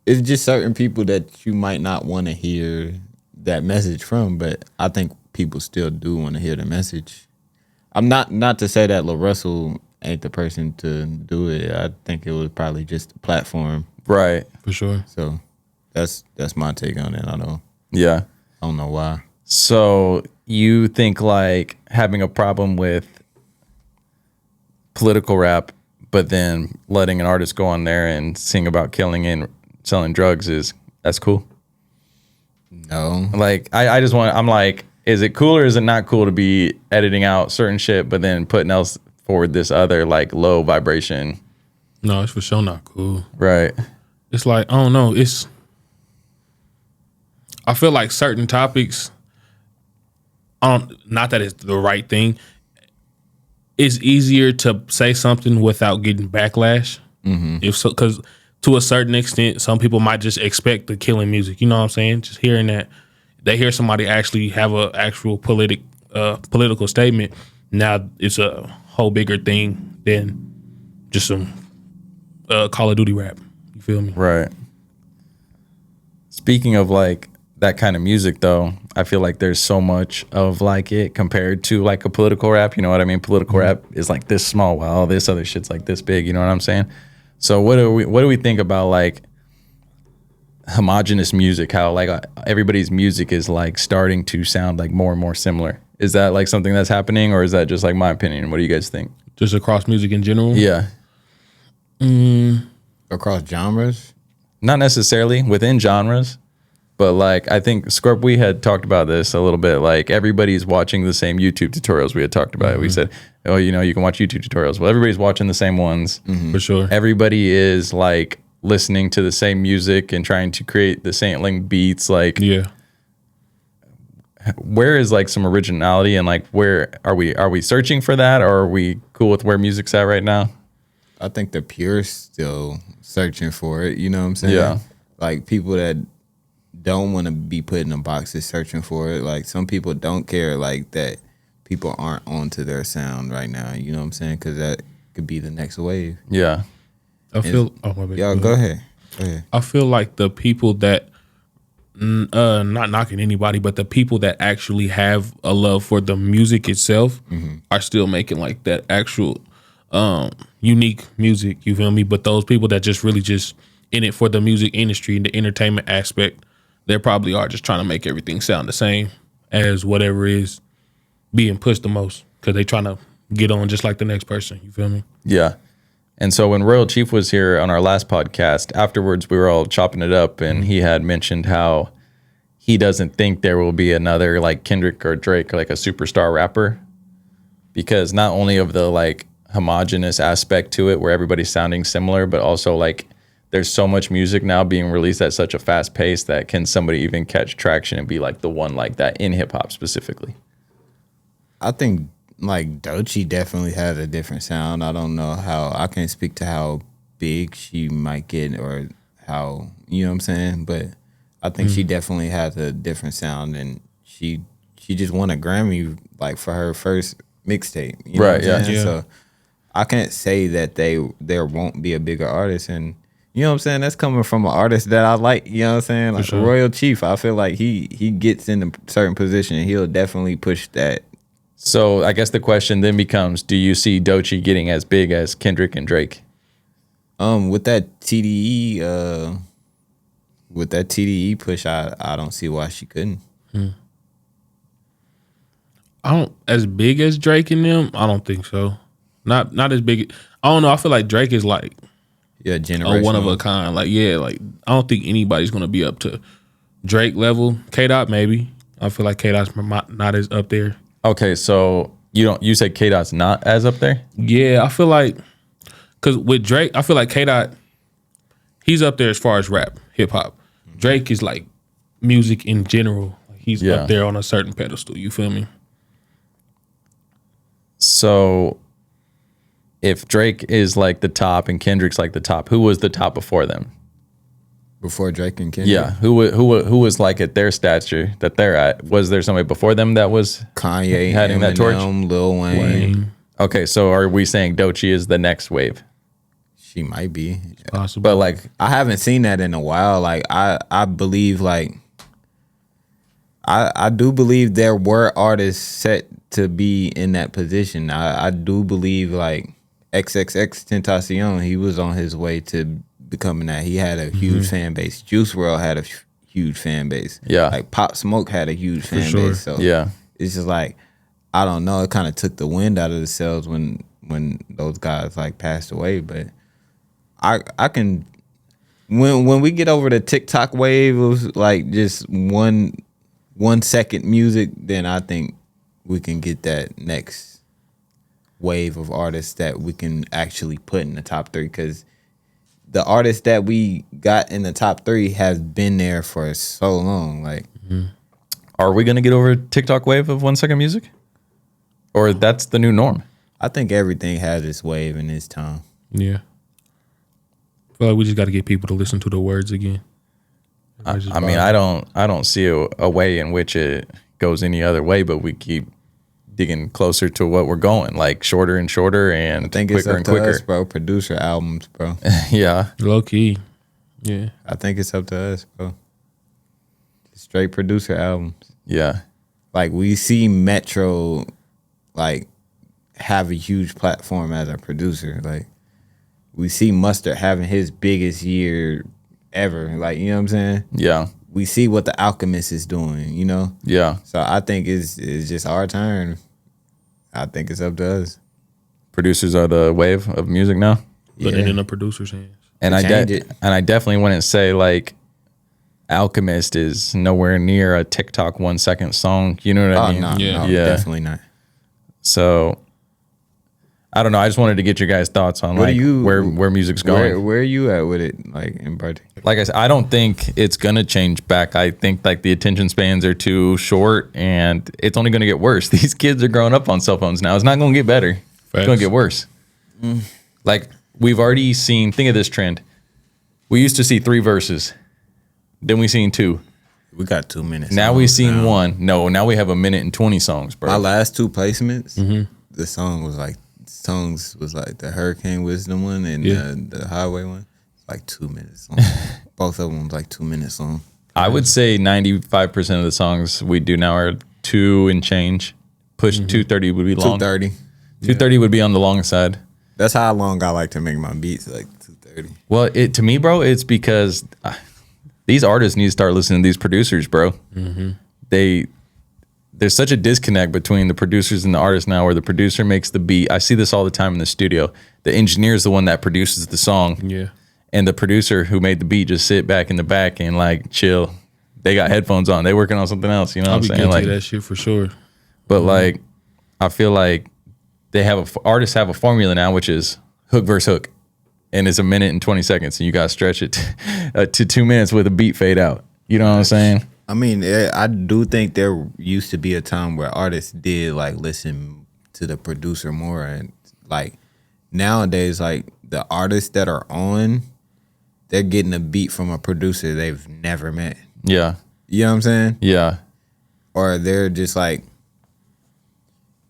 it's just certain people that you might not want to hear that message from, but I think people still do want to hear the message. I'm not to say that La Russell ain't the person to do it. I think it was probably just a platform. Right. For sure. So that's my take on it. Yeah. I don't know why. So you think like having a problem with political rap, but then letting an artist go on there and sing about killing and selling drugs that's cool? No. Like I'm like, is it cool or is it not cool to be editing out certain shit, but then putting else forward this other like low vibration? No, it's for sure not cool. Right. It's like, I don't know. I feel like certain topics, not that it's the right thing. It's easier to say something without getting backlash. Mm-hmm. Because to a certain extent, some people might just expect the killing music. You know what I'm saying? Just hearing that, they hear somebody actually have an actual political statement. Now it's a whole bigger thing than just some Call of Duty rap. You feel me? Right. Speaking of like that kind of music though, I feel like there's so much of like it compared to like a political rap. You know what I mean? Political rap is like this small while all this other shit's like this big. You know what I'm saying? So what do we think about like homogenous music? How like everybody's music is like starting to sound like more and more similar. Is that like something that's happening, or is that just like my opinion? What do you guys think? Just across music in general? Yeah. Across genres? Not necessarily within genres, but like I think Scorp, we had talked about this a little bit. Like everybody's watching the same YouTube tutorials. We had talked about it. We said, oh, you know, you can watch YouTube tutorials. Well, everybody's watching the same ones. For sure. Everybody is like listening to the same music and trying to create the same like beats. Like, Yeah. where is like some originality, and like where are we searching for that, or are we cool with where music's at right now? I think the pure's still searching for it. You know what I'm saying? Yeah. Like people that don't want to be put in a box is searching for it. Like some people don't care like that people aren't onto their sound right now. You know what I'm saying? Because that could be the next wave. Yeah. I feel. Oh my bad. Y'all go ahead. I feel like the people that, not knocking anybody, but the people that actually have a love for the music itself are still making like that actual unique music. You feel me? But those people that just really just in it for the music industry and the entertainment aspect, they probably are just trying to make everything sound the same as whatever is being pushed the most, because they trying to get on just like the next person. You feel me? Yeah. And so when Royal Chief was here on our last podcast, afterwards we were all chopping it up, and he had mentioned how he doesn't think there will be another like Kendrick or Drake, like a superstar rapper, because not only of the like homogenous aspect to it where everybody's sounding similar, but also like there's so much music now being released at such a fast pace that can somebody even catch traction and be like the one like that in hip hop specifically? I think like Doechii definitely has a different sound. I don't know how, I can't speak to how big she might get or how, you know what I'm saying? But I think she definitely has a different sound, and she just won a Grammy like for her first mixtape. You know Right, what I'm yeah. saying? Yeah. So I can't say that there won't be a bigger artist, and you know what I'm saying? That's coming from an artist that I like, you know what I'm saying? Like sure. Royal Chief, I feel like he gets in a certain position and he'll definitely push that. So I guess the question then becomes, do you see Doechii getting as big as Kendrick and Drake? With that TDE push, I don't see why she couldn't. I don't, as big as Drake and them, I don't think so. Not as big. I don't know. I feel like Drake is like Yeah, a generational. one of a kind. Like, yeah, like I don't think anybody's gonna be up to Drake level. K-Dot maybe. I feel like K-Dot's not as up there. Okay, so you say K-Dot's not as up there? Yeah, I feel like, because with Drake, I feel like K-Dot, he's up there as far as rap, hip hop. Drake is like music in general. He's Yeah. up there on a certain pedestal. You feel me? So if Drake is like the top and Kendrick's like the top, who was the top before them? Before Drake and Kendrick? Yeah, who was like at their stature that they're at? Was there somebody before them that was Kanye, heading that torch? Lil Wayne. Okay, so are we saying Doechii is the next wave? She might be. Possible. But like, I haven't seen that in a while. Like I believe like I do believe there were artists set to be in that position. I do believe like XXXTentacion, he was on his way to becoming that. He had a huge fan base. Juice WRLD had a huge fan base. Yeah. Like Pop Smoke had a huge fan sure. base. So yeah, it's just like, I don't know. It kind of took the wind out of the sails when those guys like passed away. But I can, when we get over the TikTok wave of like just 1 second music, then I think we can get that next wave of artists that we can actually put in the top 3, because the artists that we got in the top 3 have been there for so long. Like, are we gonna get over a TikTok wave of 1 second music, or that's the new norm? I think everything has its wave and its time. Yeah. I feel like we just got to get people to listen to the words again. I mean, I don't see a way in which it goes any other way, but we keep digging closer to what we're going, like shorter and shorter and I think quicker it's up and to quicker. us, bro. Producer albums, bro. Yeah, Low key. Yeah. I think it's up to us, bro. Straight producer albums. yeah, Like, we see Metro like have a huge platform as a producer. Like, we see Mustard having his biggest year ever. Like, you know what I'm saying? yeah, We see what The Alchemist is doing, you know? yeah. So I think it's just our turn. I think it's up to us. Producers are the wave of music now, Put it Yeah. in the producer's hands. and Change it. I definitely wouldn't say like Alchemist is nowhere near a TikTok 1 second song. You know what I Oh, mean? no, Yeah. no, Yeah. definitely not. So I don't know. I just wanted to get your guys' thoughts on What like do you- where music's going. Where are you at with it, like, in particular? Like I said, I don't think it's gonna change back. I think like the attention spans are too short, and it's only gonna get worse. These kids are growing up on cell phones now. It's not gonna get better. It's gonna Facts. get worse. Like we've already seen. Think of this trend. We used to see 3 verses, then we seen 2. We got 2 minutes. Now we've seen 1. No, now we have 1 minute and 20 songs, bro. My last 2 placements, the songs was like the Hurricane Wisdom one and Yeah. the Highway one. Like 2 minutes long. Both of them was like 2 minutes long. I would say 95% of the songs we do now are 2 and change. Push 2:30 would be long. 2:30. 2:30 would be on the long side. That's how long I like to make my beats, like 2:30. Well, to me, bro, it's because these artists need to start listening to these producers, bro. There's such a disconnect between the producers and the artists now, where the producer makes the beat. I see this all the time in the studio. The engineer is the one that produces the song, Yeah. and the producer who made the beat just sit back in the back and like chill. They got headphones on. They working on something else. You know I'll what be I'm saying? guilty Like, of that shit for sure. but like, I feel like they have artists have a formula now, which is hook versus hook, and it's 1 minute and 20 seconds, and you got to stretch it to 2 minutes with a beat fade out. You know what I'm saying? I mean, I do think there used to be a time where artists did like listen to the producer more, and like nowadays, like the artists that are on, they're getting a beat from a producer they've never met. Yeah, You know what I'm saying? yeah, Or they're just like,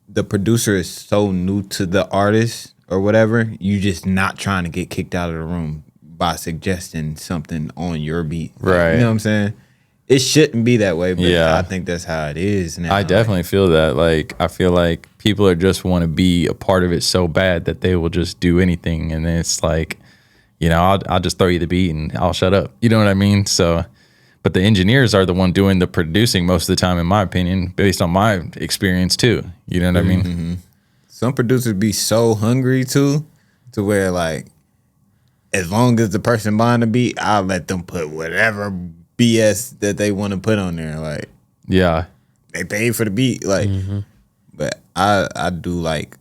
the producer is so new to the artist or whatever, you just not trying to get kicked out of the room by suggesting something on your beat. Like, Right. you know what I'm saying? It shouldn't be that way, but Yeah. I think that's how it is now. I definitely feel that. Like, I feel like people are just want to be a part of it so bad that they will just do anything, and then it's like, you know, I'll just throw you the beat and I'll shut up. You know what I mean? So, but the engineers are the one doing the producing most of the time, in my opinion, based on my experience too. You know what I mean? Some producers be so hungry too, to where like, as long as the person buying the beat, I'll let them put whatever BS that they want to put on there. Like, Yeah. they paid for the beat, like. But I do like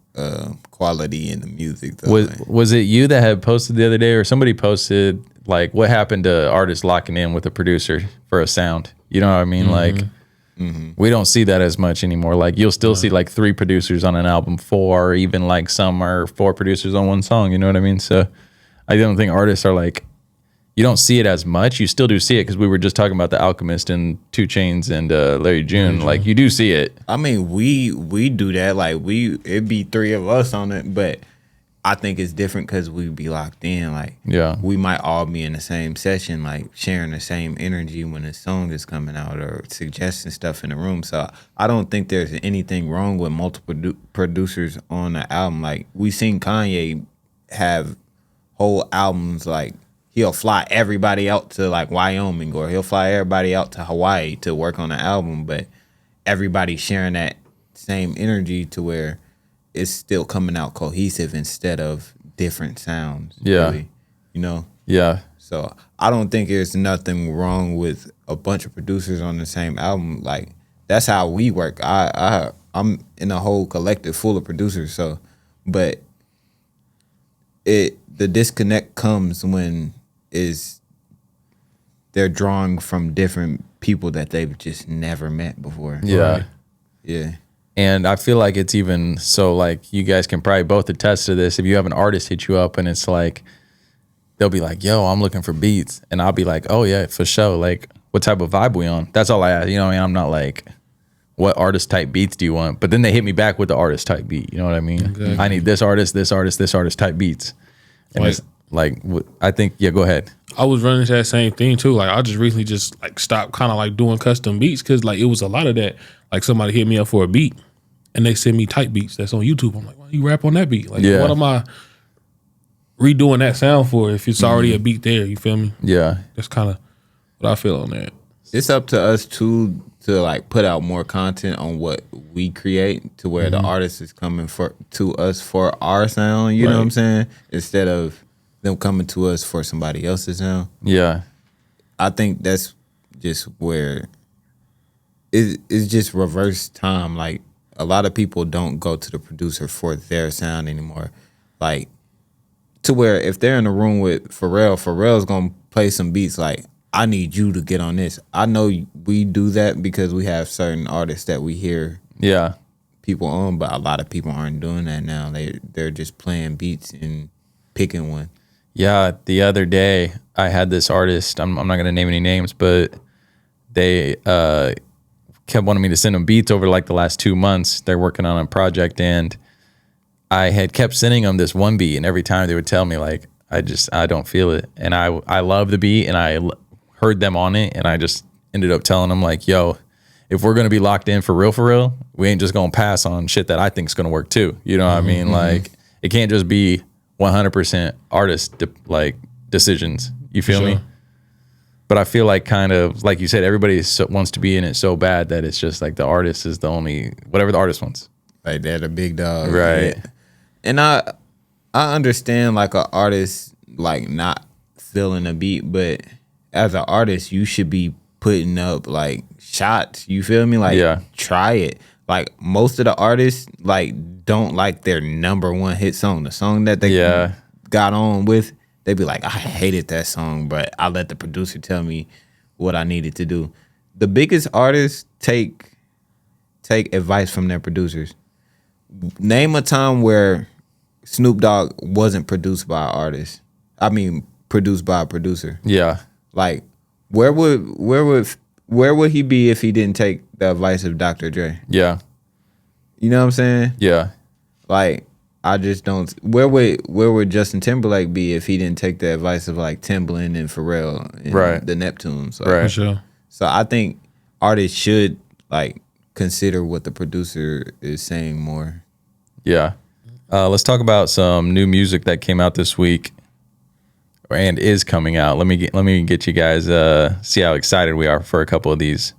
quality in the music though. Was it you that had posted the other day, or somebody posted like what happened to artists locking in with a producer for a sound? You know what I mean? Like, We don't see that as much anymore. Like you'll still see like 3 producers on an album, 4, or even like some are 4 producers on one song. You know what I mean? So I don't think artists are like, you don't see it as much. You still do see it because we were just talking about The Alchemist and 2 Chainz and Larry June. Like you do see it. I mean, we do that. Like it'd be 3 of us on it, but I think it's different because we be locked in. Like, Yeah. we might all be in the same session, like sharing the same energy when the song is coming out or suggesting stuff in the room. So I don't think there's anything wrong with multiple producers on the album. Like, we seen Kanye have whole albums, like he'll fly everybody out to like Wyoming, or he'll fly everybody out to Hawaii to work on the album, but everybody sharing that same energy to where it's still coming out cohesive instead of different sounds. Yeah. Really, you know? Yeah. So I don't think there's nothing wrong with a bunch of producers on the same album. Like, that's how we work. I'm in a whole collective full of producers. So, but the disconnect comes when they're drawing from different people that they've just never met before. Yeah. Right. Yeah. And I feel like it's even so, like, you guys can probably both attest to this. If you have an artist hit you up and it's like, they'll be like, yo, I'm looking for beats. And I'll be like, oh, yeah, for sure. Like, what type of vibe we on? That's all I ask. You know what I mean? I'm not like, what artist type beats do you want? But then they hit me back with the artist type beat. You know what I mean? Exactly. I need this artist type beats. And Like- it's like, I think, yeah, go ahead. I was running into that same thing too. Like I just recently just like stopped kind of like doing custom beats because like it was a lot of that. Like somebody hit me up for a beat and they send me type beats that's on YouTube. I'm like, why you rap on that beat? Like, Yeah. what am I redoing that sound for if it's already a beat there? You feel me? Yeah. That's kind of what I feel on that. It's up to us too to like put out more content on what we create to where the artist is coming to us for our sound. You know what I'm Right. saying? Instead of them coming to us for somebody else's sound. Yeah. I think that's just where it's just reverse time. Like, a lot of people don't go to the producer for their sound anymore. Like, to where if they're in a room with Pharrell's gonna play some beats like, I need you to get on this. I know we do that because we have certain artists that we hear Yeah. people on, but a lot of people aren't doing that now. They're just playing beats and picking one. Yeah, the other day I had this artist. I'm not gonna name any names, but they kept wanting me to send them beats over like the last 2 months. They're working on a project, and I had kept sending them this one beat, and every time they would tell me like, I don't feel it, and I love the beat, and I heard them on it, and I just ended up telling them like, yo, if we're gonna be locked in for real, we ain't just gonna pass on shit that I think's gonna work too. You know what I mean? Like, it can't just be 100% artist decisions. You feel me? Sure. But I feel like, kind of like you said, everybody wants to be in it so bad that it's just like the artist is the only, whatever the artist wants. Like, they're the big dog. Right. Yeah. And I understand like an artist like not feeling a beat, but as an artist, you should be putting up like shots. You feel me? Like, Yeah. try it. Like, most of the artists like don't like their number one hit song, the song that they Yeah. got on with. They be like, I hated that song, but I let the producer tell me what I needed to do. The biggest artists take advice from their producers. Name a time where Snoop Dogg wasn't produced by an artist. I mean, produced by a producer. Yeah. Like, where would he be if he didn't take the advice of Dr. Dre? Yeah. You know what I'm saying? Yeah. Like, I just don't. Where would Justin Timberlake be if he didn't take the advice of like Timbaland and Pharrell and Right. the Neptunes? So, Right. For sure. So I think artists should like consider what the producer is saying more. Yeah. Let's talk about some new music that came out this week and is coming out. Let me get you guys see how excited we are for a couple of these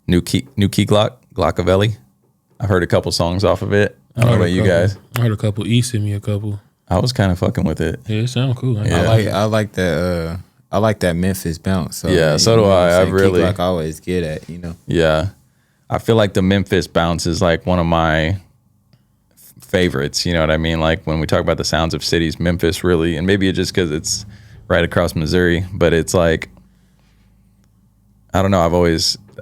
new key Glockavelli. I've heard a couple songs off of it. I don't know about you guys. I heard a couple. E sent me a couple. I was kind of fucking with it. Yeah, it sound cool. Yeah. I like that. I like that Memphis bounce. So, Yeah, so you do know what I. I'm saying? I really- Key Glock always get at, you know. Yeah. I feel like the Memphis bounce is like one of my favorites. You know what I mean? Like, when we talk about the sounds of cities, Memphis really, and maybe it's just because it's right across Missouri, but it's like, I don't know.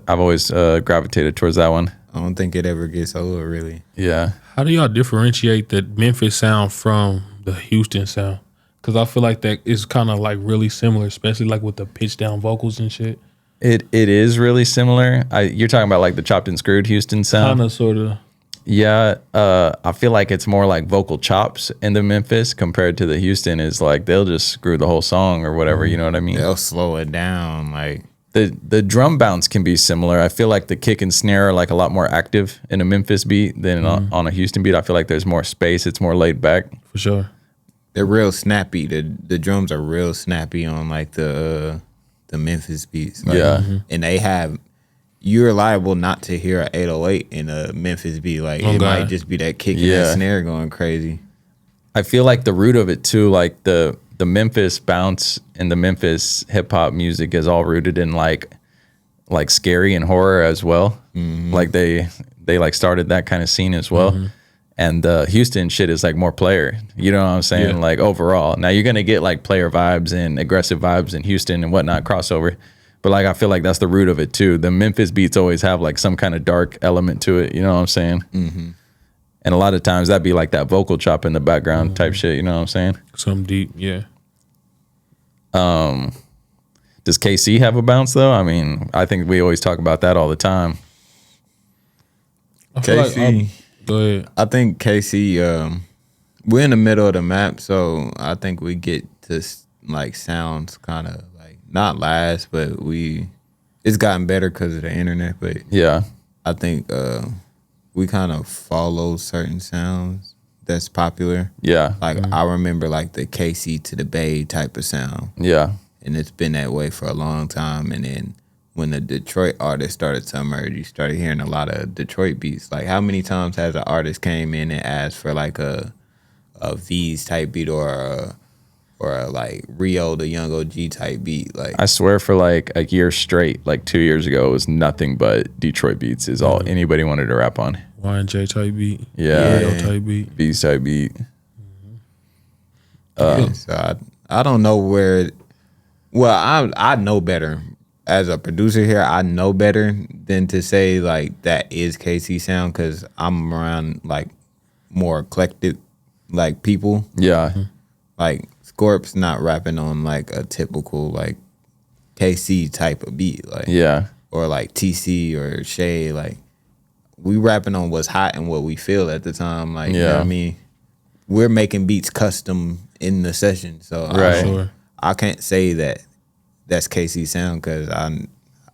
I've always gravitated towards that one. I don't think it ever gets old, really. Yeah. How do y'all differentiate the Memphis sound from the Houston sound? Because I feel like that is kind of like really similar, especially like with the pitch down vocals and shit. It is really similar. You're talking about like the chopped and screwed Houston sound. Kind of, sort of. Yeah, I feel like it's more like vocal chops in the Memphis compared to the Houston. Is like they'll just screw the whole song or whatever. You know what I mean? They'll slow it down. Like The drum bounce can be similar. I feel like the kick and snare are like a lot more active in a Memphis beat than on a Houston beat. I feel like there's more space. It's more laid back. For sure. they're real snappy. The drums are real snappy on like the Memphis beats. Like, Yeah. and they have. You're liable not to hear an 808 in a Memphis beat. Like it might just be that kick and that snare going crazy. I feel like the root of it too, like the Memphis bounce and the Memphis hip hop music is all rooted in like scary and horror as well. Mm-hmm. Like they like started that kind of scene as well. Mm-hmm. And the Houston shit is like more player. You know what I'm saying? Yeah. Like overall. Now you're gonna get like player vibes and aggressive vibes in Houston and whatnot crossover. But like I feel like that's the root of it too. The Memphis beats always have like some kind of dark element to it. You know what I'm saying? Mm-hmm. And a lot of times that'd be like that vocal chop in the background type shit. You know what I'm saying? Some deep, yeah. Does KC have a bounce though? I mean, I think we always talk about that all the time. KC, go ahead. I think KC. We're in the middle of the map, so I think we get to like sounds kind of like not last, but it's gotten better because of the internet. But yeah, I think we kind of follow certain sounds that's popular. Yeah, like I remember like the KC to the Bay type of sound. Yeah, and it's been that way for a long time. And then when the Detroit artists started to emerge, you started hearing a lot of Detroit beats. Like how many times has an artist came in and asked for like a V's type beat or a like Rio the Young OG type beat? Like I swear for like a year straight, like 2 years ago, it was nothing but Detroit beats is all anybody wanted to rap on. Y&J type beat. Yeah. Type beat. V's type beat. So I don't know where. Well, I know better. As a producer here, I know better than to say like that is KC sound because I'm around like more eclectic like people. Yeah. Like Scorp's not rapping on like a typical like KC type of beat. Like yeah. Or like TC or Shay. Like we rapping on what's hot and what we feel at the time. Like, you know what I mean? We're making beats custom in the session. So I can't say that that's KC sound because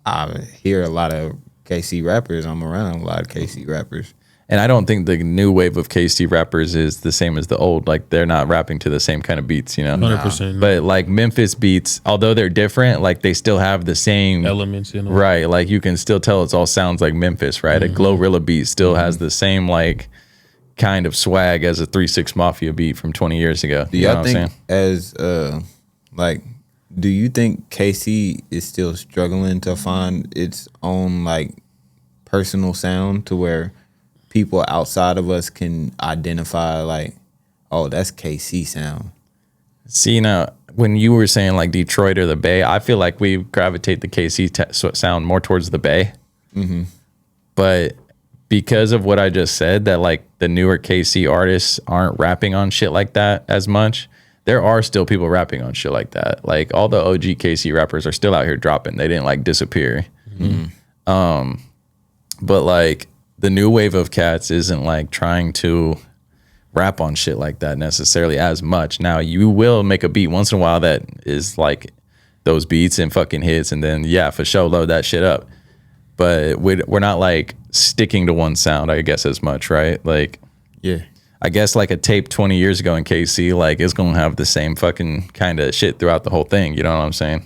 I hear a lot of KC rappers. I'm around a lot of KC rappers. And I don't think the new wave of KC rappers is the same as the old. Like they're not rapping to the same kind of beats, you know? 100%. But like Memphis beats, although they're different, like they still have the same elements in them. Right. Like you can still tell it's all sounds like Memphis, right? A Glorilla beat still has the same like kind of swag as a 3-6 Mafia beat from 20 years ago. Do y'all think as like do you think KC is still struggling to find its own like personal sound to where people outside of us can identify like, oh, that's KC sound? See, you know, when you were saying like Detroit or the Bay, I feel like we gravitate the KC sound more towards the Bay. Mm-hmm. But because of what I just said, that like the newer KC artists aren't rapping on shit like that as much, there are still people rapping on shit like that. Like all the OG KC rappers are still out here dropping. They didn't like disappear. Mm-hmm. But like the new wave of cats isn't like trying to rap on shit like that necessarily as much. Now you will make a beat once in a while that is like those beats and fucking hits, and then for sure load that shit up. But we're not like sticking to one sound, I guess, as much, right? Like I guess like a tape 20 years ago in KC, like it's gonna have the same fucking kind of shit throughout the whole thing. You know what I'm saying?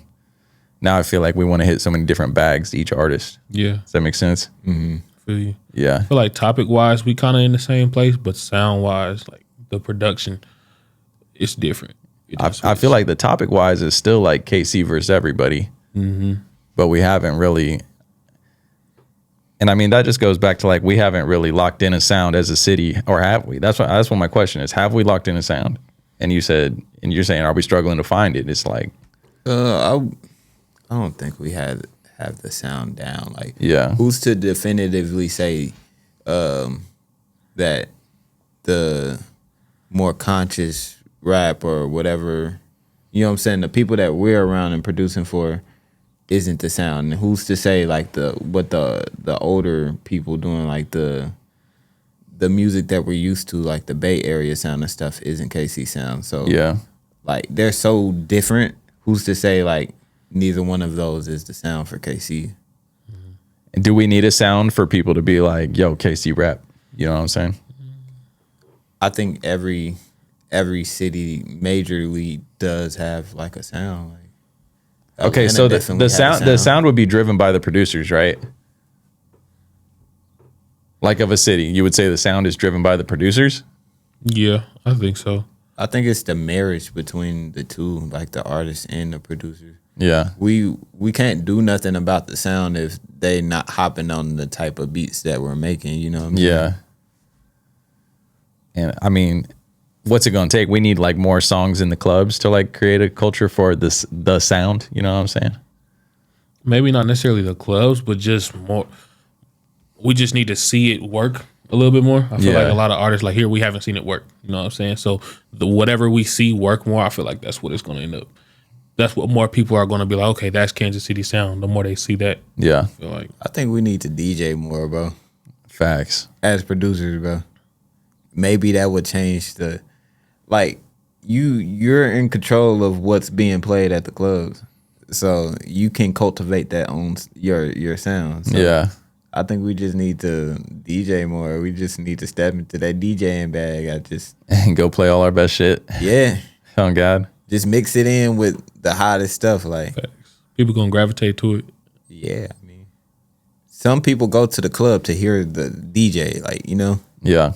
Now I feel like we want to hit so many different bags, each artist. Yeah. Does that make sense? Mm-hmm. Feel you. Yeah. I feel like topic wise, we kind of in the same place, but sound wise, like the production, it's different. I feel like the topic wise is still like KC versus everybody, but we haven't really. And I mean, that just goes back to like, we haven't really locked in a sound as a city, or have we? That's what my question is. Have we locked in a sound? And you're saying, are we struggling to find it? It's like, I don't think we have have the sound down. Like, Yeah. who's to definitively say that the more conscious rap or whatever, you know what I'm saying, the people that we're around and producing for isn't the sound? And who's to say like the older people doing like the music that we're used to, like the Bay Area sound and stuff, isn't KC sound? So Yeah. like they're so different. Who's to say like neither one of those is the sound for KC? Do we need a sound for people to be like, yo, KC rap? You know what I'm saying? I think every city majorly does have like a sound. Like, Okay, Atlanta so definitely the has a sound the sound would be driven by the producers, right? Like of a city, you would say the sound is driven by the producers? Yeah, I think so. I think it's the marriage between the two, like the artist and the producer. Yeah. We can't do nothing about the sound if they not hopping on the type of beats that we're making, you know what I mean? Yeah. And I mean, what's it gonna take? We need like more songs in the clubs to like create a culture for the sound, you know what I'm saying? Maybe not necessarily the clubs, but just more. We just need to see it work a little bit more. I feel Yeah. like a lot of artists like here, we haven't seen it work. You know what I'm saying? So whatever we see work more, I feel like that's what it's going to end up. That's what more people are going to be like, okay, that's Kansas City sound. The more they see that, Yeah. I feel like. I think we need to DJ more, bro. Facts. As producers, bro. Maybe that would change the, like, you're in control of what's being played at the clubs. So you can cultivate that on your sound. So Yeah. I think we just need to DJ more. We just need to step into that DJing bag. And go play all our best shit. Yeah. Oh God. Just mix it in with the hottest stuff. Like, Facts. People going to gravitate to it. yeah, I mean, some people go to the club to hear the DJ, like, you know? Yeah.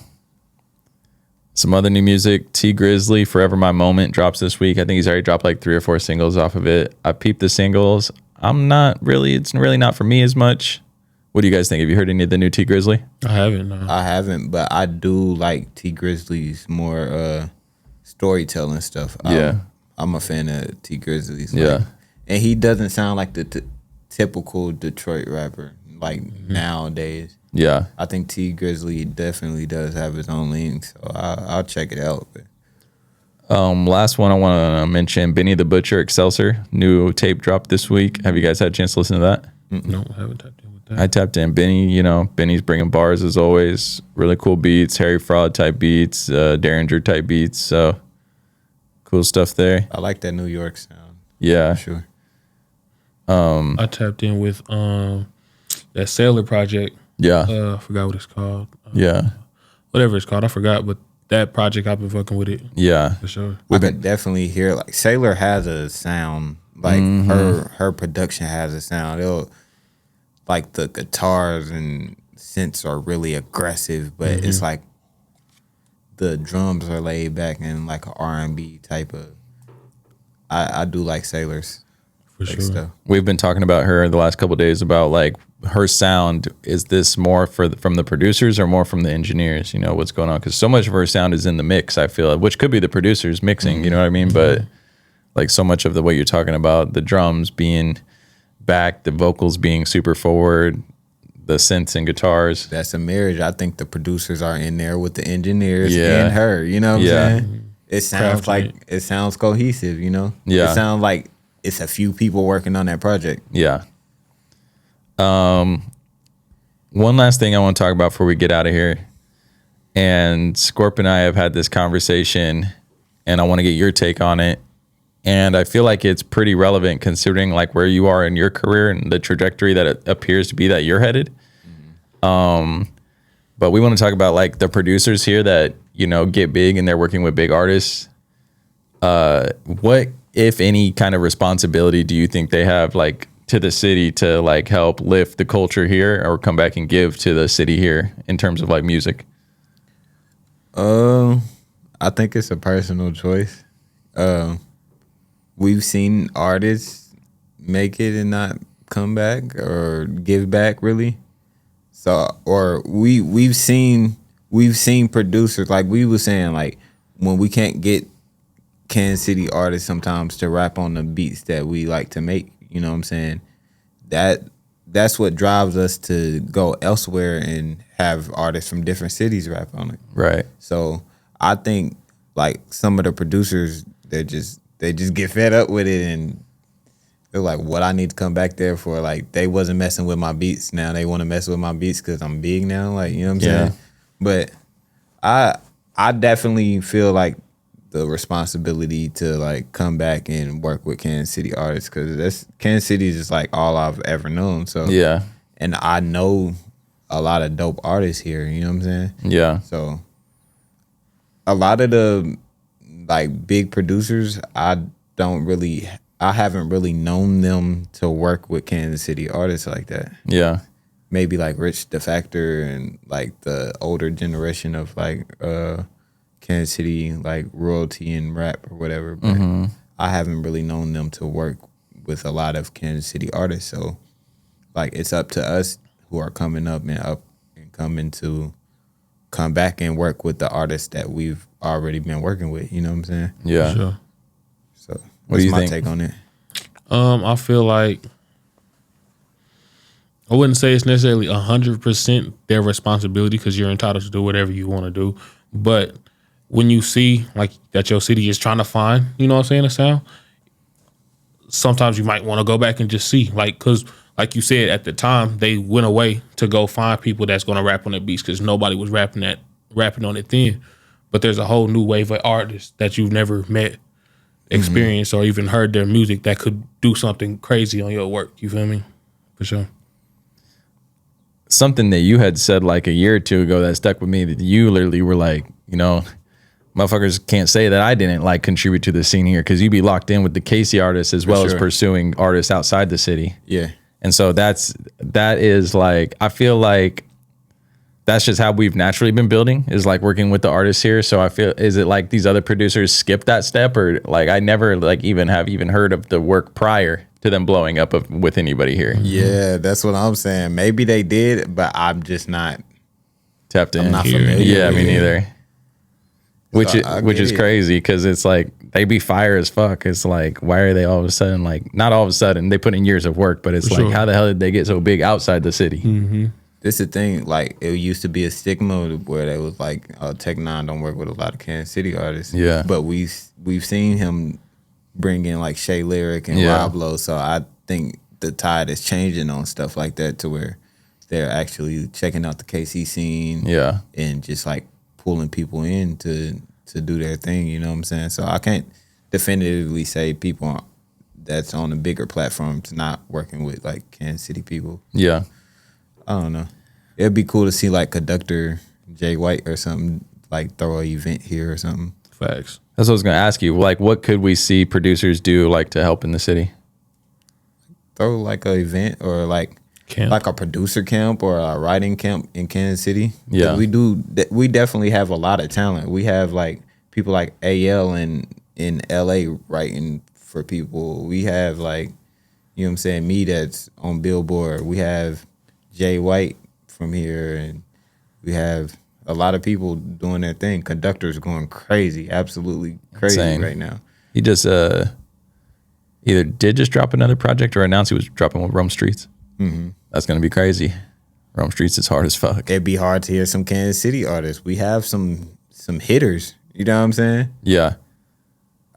Some other new music. T Grizzly, Forever My Moment, drops this week. I think he's already dropped like 3 or 4 singles off of it. I peeped the singles. It's really not for me as much. What do you guys think? Have you heard any of the new T Grizzly? I haven't. No. I haven't, but I do like T Grizzly's more storytelling stuff. Yeah. I'm a fan of T Grizzly's. Yeah. Like, and he doesn't sound like the typical Detroit rapper like nowadays. Yeah. I think T Grizzly definitely does have his own link, so I'll check it out. But Last one I want to mention, Benny the Butcher, Excelsior, new tape dropped this week. Have you guys had a chance to listen to that? No, I haven't tapped in with that. I tapped in. Benny's bringing bars as always. Really cool beats, Harry Fraud type beats, Derringer type beats. So cool stuff there. I like that New York sound. Yeah. For sure. I tapped in with that Sailor project. Yeah. I forgot what it's called. Yeah. Whatever it's called, I forgot. But that project, I've been fucking with it Yeah. for sure. I could definitely hear, like, Sailor has a sound. Like, her production has a sound. It'll, like, the guitars and synths are really aggressive, but it's like the drums are laid back in like an R&B type of. I do like Sailor's For sure. stuff. We've been talking about her the last couple of days about like her sound. Is this more from the producers or more from the engineers? You know, what's going on? Because so much of her sound is in the mix, I feel, which could be the producers mixing, you know what I mean? But like so much of the what you're talking about, the drums being back, the vocals being super forward, the synths and guitars. That's a marriage. I think the producers are in there with the engineers Yeah. and her. You know what Yeah. I'm saying? It sounds Crafting like it sounds cohesive. You know? Yeah. It sounds like it's a few people working on that project. Yeah. One last thing I want to talk about before we get out of here. And Scorp and I have had this conversation, and I want to get your take on it. And I feel like it's pretty relevant considering like where you are in your career and the trajectory that it appears to be that you're headed. But we want to talk about like the producers here that, you know, get big and they're working with big artists. What, if any, kind of responsibility do you think they have like to the city to like help lift the culture here or come back and give to the city here in terms of like music? I think it's a personal choice. We've seen artists make it and not come back or give back really. So, or we've seen producers, like we were saying, like when we can't get Kansas City artists sometimes to rap on the beats that we like to make, you know what I'm saying? That that's what drives us to go elsewhere and have artists from different cities rap on it. Right. So I think like some of the producers, they just get fed up with it and they're like, what I need to come back there for? Like they wasn't messing with my beats. Now they want to mess with my beats because I'm big now. Like, you know what I'm saying? But I definitely feel like the responsibility to like come back and work with Kansas City artists because Kansas City is just like all I've ever known. So Yeah. and I know a lot of dope artists here. You know what I'm saying? Yeah. So a lot of the like big producers, I haven't really known them to work with Kansas City artists like that. Yeah. Maybe like Rich the Factor and like the older generation of like Kansas City like royalty and rap or whatever. But I haven't really known them to work with a lot of Kansas City artists. So like it's up to us who are coming up and coming to come back and work with the artists that we've already been working with. You know what I'm saying? Yeah. Sure. So What do you my think? take on it? I feel like I wouldn't say it's necessarily 100% their responsibility because you're entitled to do whatever you want to do. But when you see like that your city is trying to find, you know what I'm saying, a sound, sometimes you might want to go back and just see, like, because like you said, at the time they went away to go find people that's going to rap on the beats because nobody was rapping on it then. But there's a whole new wave of artists that you've never met, experienced, or even heard their music that could do something crazy on your work. You feel me? For sure. Something that you had said like a year or two ago that stuck with me, that you literally were like, you know, motherfuckers can't say that I didn't like contribute to the scene here because you be locked in with the KC artists as well as pursuing artists outside the city. Yeah. And so that is like, I feel like that's just how we've naturally been building, is like working with the artists here. So I feel, is it like these other producers skip that step, or like I never like even heard of the work prior to them blowing up with anybody here? Yeah, that's what I'm saying. Maybe they did, but I'm just not Tapped in. I'm not familiar. Yeah, me neither. Which So is crazy because it's like they be fire as fuck. It's like, why are they all of a sudden like, not all of a sudden, they put in years of work, but it's like, how the hell did they get so big outside the city? This is the thing, like it used to be a stigma where they was like, Tech Nine don't work with a lot of Kansas City artists. Yeah. But we've seen him bring in like Shay Lyric and Rob Lowe. So I think the tide is changing on stuff like that to where they're actually checking out the KC scene. Yeah. And just like pulling people in to do their thing, you know what I'm saying? So I can't definitively say people that's on a bigger platforms not working with like Kansas City people. Yeah. I don't know. It'd be cool to see like Conductor Jay White or something, like throw an event here or something. Facts. That's what I was going to ask you. Like, what could we see producers do like to help in the city? Throw like an event or like Camp. like a producer camp or a writing camp in Kansas City. Yeah. We definitely have a lot of talent. We have like people like AL in LA writing for people. We have like, you know what I'm saying, me that's on Billboard. We have Jay White from here, and we have a lot of people doing their thing. Conductor's going crazy, absolutely crazy right now. He just either did just drop another project or announced he was dropping with Rome Streets. Mm-hmm. That's going to be crazy. Rome Streets is hard as fuck. It'd be hard to hear some Kansas City artists. We have some hitters, you know what I'm saying? Yeah.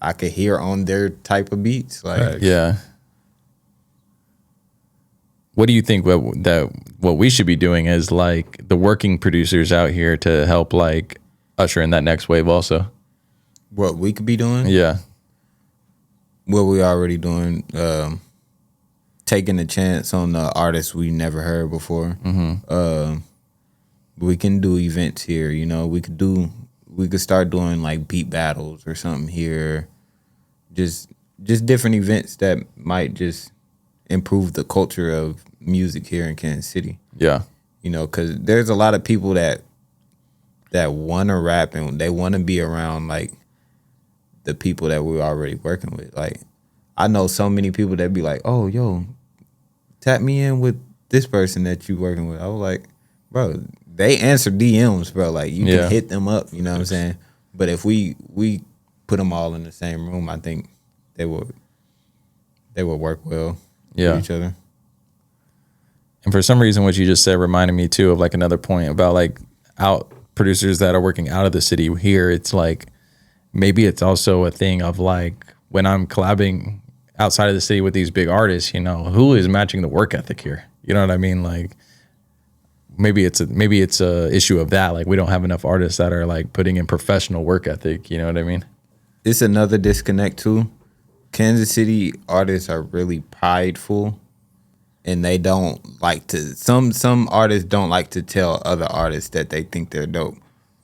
I could hear on their type of beats. Like, yeah. What do you think what we should be doing is like the working producers out here to help like usher in that next wave also? What we could be doing? Yeah. What we already doing, taking a chance on the artists we never heard before. We can do events here, you know. We could start doing like beat battles or something here. Just different events that might just improve the culture of music here in Kansas City. Yeah. You know, because there's a lot of people that want to rap and they want to be around like the people that we're already working with. Like, I know so many people that be like, oh, yo, tap me in with this person that you working with. I was like, bro, they answer DMs, bro. Like, you can hit them up, you know what I'm saying? But if we put them all in the same room, I think they would work well with each other. Yeah. 'Cause, like, I feel like And for some reason, what you just said reminded me too of like another point about like out producers that are working out of the city here. It's like maybe it's also a thing of like when I'm collabing outside of the city with these big artists, you know, who is matching the work ethic here? You know what I mean? Like maybe it's a issue of that. Like we don't have enough artists that are like putting in professional work ethic. You know what I mean? It's another disconnect too. Kansas City artists are really prideful, and they don't like to. Some artists don't like to tell other artists that they think they're dope,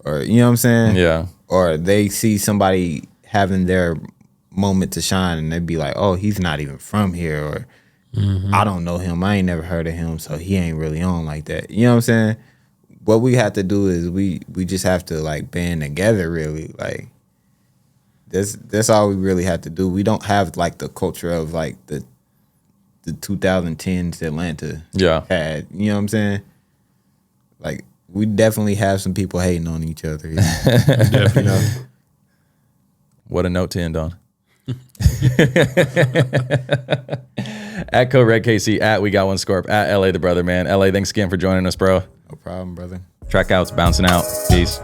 or you know what I'm saying? Yeah. Or they see somebody having their moment to shine, and they be like, "Oh, he's not even from here," or "I don't know him. I ain't never heard of him, so he ain't really on like that." You know what I'm saying? What we have to do is we just have to like band together, really, like. That's all we really have to do. We don't have like the culture of like the 2010s Atlanta had. You know what I'm saying? Like we definitely have some people hating on each other. Definitely. You know? What a note to end on. At Code Red KC, at We Got One Scorp, at LA the Brotherman. LA, thanks again for joining us, bro. No problem, brother. TraKCouts bouncing out. Peace.